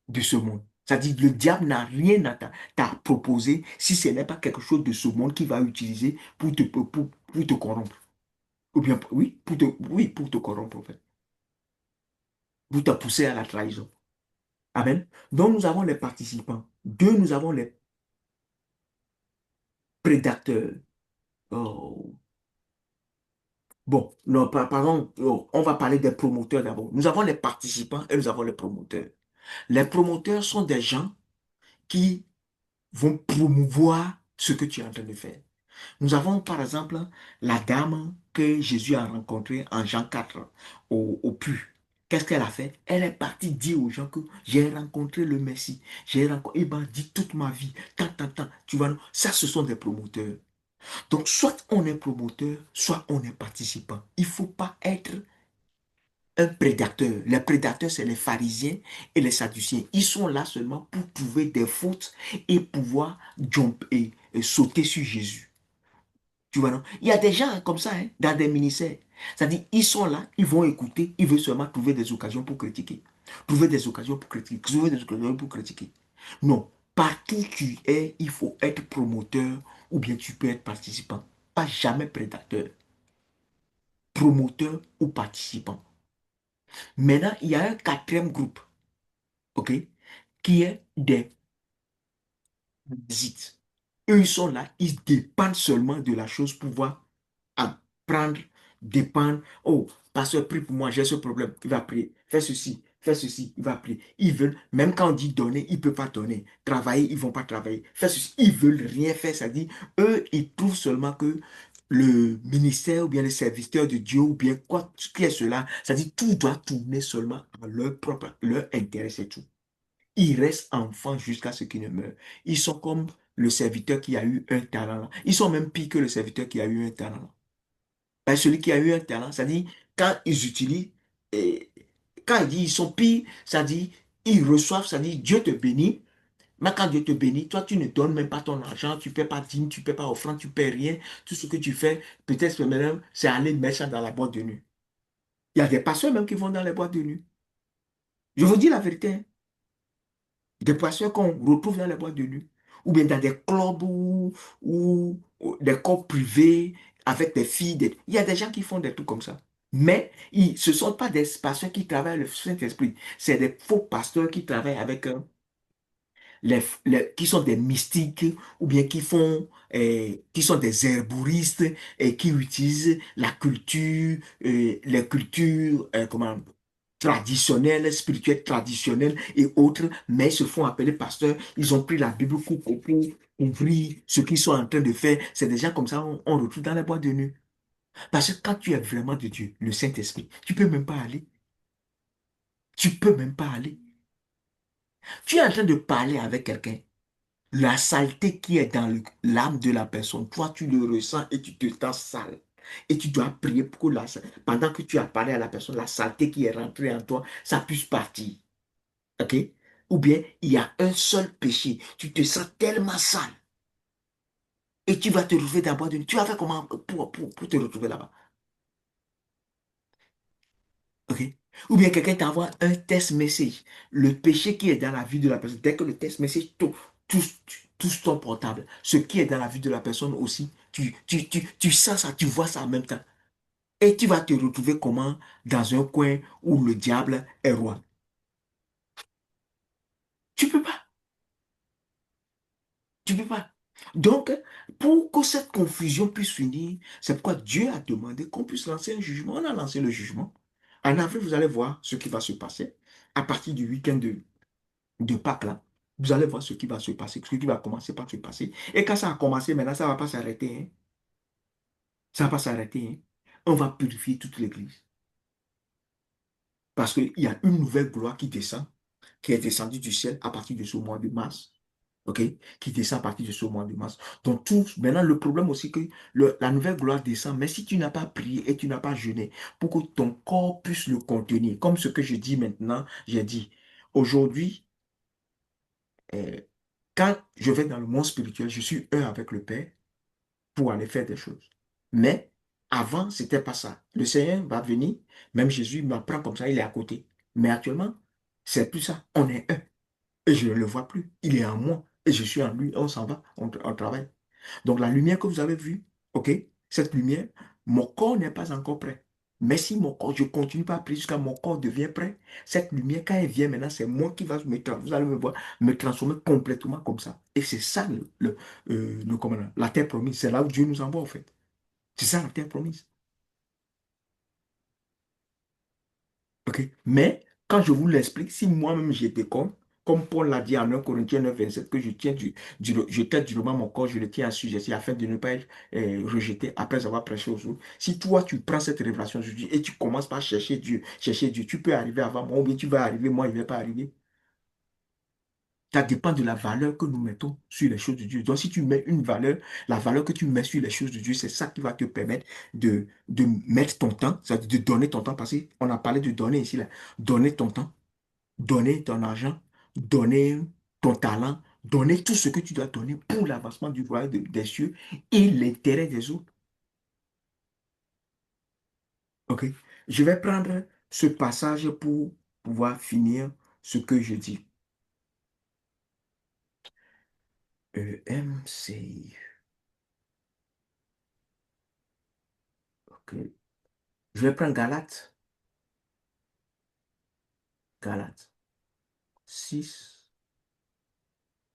de ce monde. C'est-à-dire que le diable n'a rien à t'a proposé si ce n'est pas quelque chose de ce monde qu'il va utiliser pour te corrompre. Ou bien, oui, pour te corrompre, en fait. Pour te pousser à la trahison. Amen. Donc, nous avons les participants. Deux, nous avons les prédateurs. Oh. Bon, non, pardon, oh, on va parler des promoteurs d'abord. Nous avons les participants et nous avons les promoteurs. Les promoteurs sont des gens qui vont promouvoir ce que tu es en train de faire. Nous avons par exemple la dame que Jésus a rencontrée en Jean 4 au puits. Qu'est-ce qu'elle a fait? Elle est partie dire aux gens que j'ai rencontré le Messie. Il m'a dit toute ma vie. Tant. Tu vois, ça, ce sont des promoteurs. Donc, soit on est promoteur, soit on est participant. Il ne faut pas être un prédateur. Les prédateurs, c'est les pharisiens et les sadduciens. Ils sont là seulement pour trouver des fautes et pouvoir et sauter sur Jésus. Tu vois, non? Il y a des gens comme ça, hein, dans des ministères. C'est-à-dire, ils sont là, ils vont écouter, ils veulent seulement trouver des occasions pour critiquer. Trouver des occasions pour critiquer. Trouver des occasions pour critiquer. Non. Partout tu es, il faut être promoteur ou bien tu peux être participant. Pas jamais prédateur. Promoteur ou participant. Maintenant, il y a un quatrième groupe, OK, qui est des parasites. Eux, ils sont là, ils dépendent seulement de la chose pour pouvoir apprendre, dépendre. Oh, pasteur, prie pour moi, j'ai ce problème. Il va prier. Fais ceci, il va prier. Ils veulent, même quand on dit donner, ils ne peuvent pas donner. Travailler, ils ne vont pas travailler. Faire ceci, ils ne veulent rien faire. Ça dit, eux, ils trouvent seulement que le ministère ou bien le serviteur de Dieu ou bien quoi qui est cela, ça dit, tout doit tourner seulement à leur propre, leur intérêt, c'est tout. Ils restent enfants jusqu'à ce qu'ils ne meurent. Ils sont comme le serviteur qui a eu un talent. Ils sont même pires que le serviteur qui a eu un talent. Celui qui a eu un talent, ça dit, quand ils utilisent, et quand il dit ils sont pires, ça dit, ils reçoivent, ça dit, Dieu te bénit. Mais quand Dieu te bénit, toi, tu ne donnes même pas ton argent, tu ne paies pas dîme, tu ne paies pas offrande, tu ne paies rien. Tout ce que tu fais, peut-être que même, c'est aller mettre ça dans la boîte de nuit. Il y a des pasteurs même qui vont dans les boîtes de nuit. Je vous dis la vérité, hein. Des pasteurs qu'on retrouve dans les boîtes de nuit, ou bien dans des clubs ou des corps privés avec des filles. Il y a des gens qui font des trucs comme ça. Mais ce ne sont pas des pasteurs qui travaillent le Saint-Esprit. C'est des faux pasteurs qui travaillent avec qui sont des mystiques ou bien qui sont des herboristes et qui utilisent la culture, les cultures comment, traditionnelles, spirituelles traditionnelles et autres, mais ils se font appeler pasteurs. Ils ont pris la Bible pour ouvrir ce qu'ils sont en train de faire. C'est des gens comme ça, on retrouve dans les boîtes de nuit. Parce que quand tu es vraiment de Dieu, le Saint-Esprit, tu peux même pas aller. Tu peux même pas aller. Tu es en train de parler avec quelqu'un. La saleté qui est dans l'âme de la personne, toi, tu le ressens et tu te sens sale. Et tu dois prier pour que pendant que tu as parlé à la personne, la saleté qui est rentrée en toi, ça puisse partir. OK? Ou bien, il y a un seul péché. Tu te sens tellement sale. Et tu vas te retrouver dans la boîte de nuit. Tu vas faire comment pour te retrouver là-bas? OK? Ou bien quelqu'un t'envoie un test message. Le péché qui est dans la vie de la personne, dès que le test message touche ton portable, ce qui est dans la vie de la personne aussi, tu sens ça, tu vois ça en même temps. Et tu vas te retrouver comment? Dans un coin où le diable est roi. Tu peux pas. Tu peux pas. Donc, pour que cette confusion puisse finir, c'est pourquoi Dieu a demandé qu'on puisse lancer un jugement. On a lancé le jugement. En avril, vous allez voir ce qui va se passer. À partir du week-end de Pâques, là, vous allez voir ce qui va se passer, ce qui va commencer par se passer. Et quand ça a commencé, maintenant, ça ne va pas s'arrêter, hein. Ça ne va pas s'arrêter, hein. On va purifier toute l'Église. Parce qu'il y a une nouvelle gloire qui descend, qui est descendue du ciel à partir de ce mois de mars. OK? Qui descend à partir de ce mois de mars. Donc, maintenant, le problème aussi que la nouvelle gloire descend, mais si tu n'as pas prié et tu n'as pas jeûné pour que ton corps puisse le contenir, comme ce que je dis maintenant, j'ai dit, aujourd'hui, euh, quand je vais dans le monde spirituel, je suis un avec le Père pour aller faire des choses. Mais avant, c'était pas ça. Le Seigneur va venir, même Jésus m'apprend comme ça, il est à côté. Mais actuellement, c'est plus ça. On est un. Et je ne le vois plus. Il est en moi. Et je suis en lui. On s'en va. On travaille. Donc la lumière que vous avez vue, OK, cette lumière, mon corps n'est pas encore prêt. Mais si mon corps, je continue pas à prier jusqu'à mon corps devient prêt, cette lumière, quand elle vient maintenant, c'est moi qui va vous allez me voir, me transformer complètement comme ça. Et c'est ça comment la terre promise. C'est là où Dieu nous envoie, en fait. C'est ça la terre promise. OK? Mais quand je vous l'explique, si moi-même j'étais comme Paul l'a dit en 1 Corinthiens 9, 27, que je traite durement mon corps, je le tiens à sujet afin de ne pas être rejeté après avoir prêché aux autres. Si toi, tu prends cette révélation aujourd'hui et tu commences par chercher Dieu, tu peux arriver avant moi ou bien tu vas arriver, moi, il ne va pas arriver. Ça dépend de la valeur que nous mettons sur les choses de Dieu. Donc, si tu mets une valeur, la valeur que tu mets sur les choses de Dieu, c'est ça qui va te permettre de mettre ton temps, c'est-à-dire de donner ton temps, parce qu'on a parlé de donner ici, là. Donner ton temps, donner ton argent, donner ton talent, donner tout ce que tu dois donner pour l'avancement du royaume des cieux et l'intérêt des autres. OK? Je vais prendre ce passage pour pouvoir finir ce que je dis. EMCI. OK. Je vais prendre Galates 6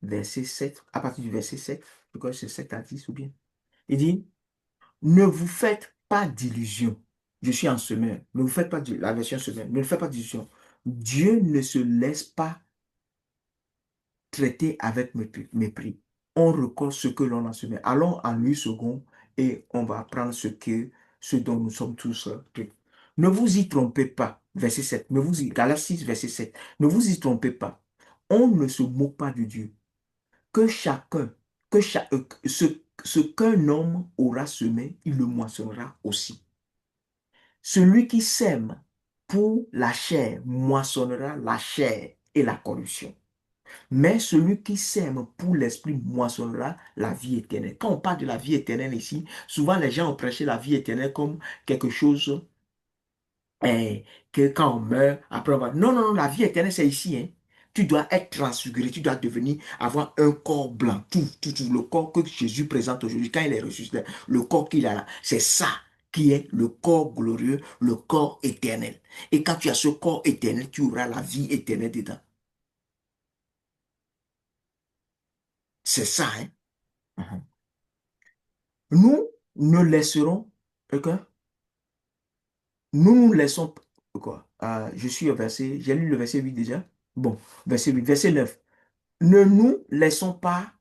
verset 7 à partir du verset 7 je crois que c'est 7 à 10 ou bien. Il dit, ne vous faites pas d'illusions. Je suis en semeur. Ne vous faites pas de la version semeur. Ne vous faites pas d'illusions. Dieu ne se laisse pas traiter avec mépris. On reconnaît ce que l'on a semé. Allons en lui second et on va apprendre ce dont nous sommes tous trucs. Ne vous y trompez pas. Verset 7. Galates 6, verset 7. Ne vous y trompez pas. On ne se moque pas de Dieu. Que chacun, ce qu'un homme aura semé, il le moissonnera aussi. Celui qui sème pour la chair moissonnera la chair et la corruption. Mais celui qui sème pour l'esprit moissonnera la vie éternelle. Quand on parle de la vie éternelle ici, souvent les gens ont prêché la vie éternelle comme quelque chose que quand on meurt, après on va... Non, non, non, la vie éternelle, c'est ici, hein. Tu dois être transfiguré, tu dois devenir, avoir un corps blanc, tout, le corps que Jésus présente aujourd'hui, quand il est ressuscité, le corps qu'il a là, c'est ça qui est le corps glorieux, le corps éternel. Et quand tu as ce corps éternel, tu auras la vie éternelle dedans. C'est ça, hein. Mhm. Nous ne laisserons, ok? Nous nous laissons, quoi? Je suis au verset, j'ai lu le verset 8 déjà. Bon, verset 8, verset 9. Ne nous laissons pas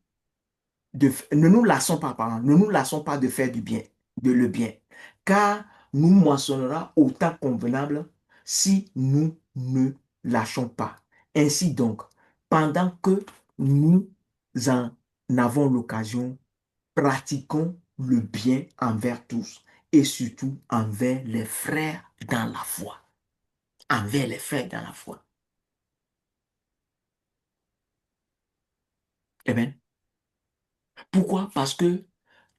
ne nous lassons pas, pardon, ne nous lassons pas de faire du bien, de le bien, car nous moissonnera au temps convenable si nous ne lâchons pas. Ainsi donc, pendant que nous en avons l'occasion, pratiquons le bien envers tous et surtout envers les frères dans la foi. Envers les frères dans la foi. Amen. Pourquoi? Parce que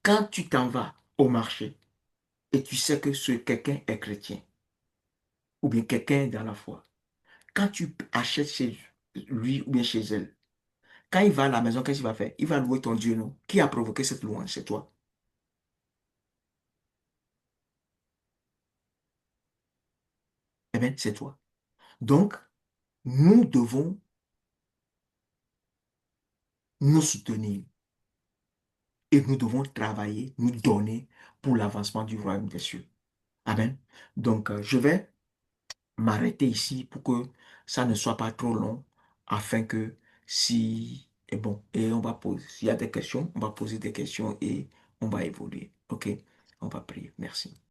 quand tu t'en vas au marché et tu sais que ce quelqu'un est chrétien ou bien quelqu'un est dans la foi, quand tu achètes chez lui ou bien chez elle, quand il va à la maison, qu'est-ce qu'il va faire? Il va louer ton Dieu, non? Qui a provoqué cette louange? C'est toi. Eh bien, c'est toi. Donc, nous devons nous soutenir et nous devons travailler, nous donner pour l'avancement du royaume des cieux. Amen. Donc, je vais m'arrêter ici pour que ça ne soit pas trop long, afin que si, et bon, et on va poser, s'il y a des questions, on va poser des questions et on va évoluer. OK? On va prier. Merci.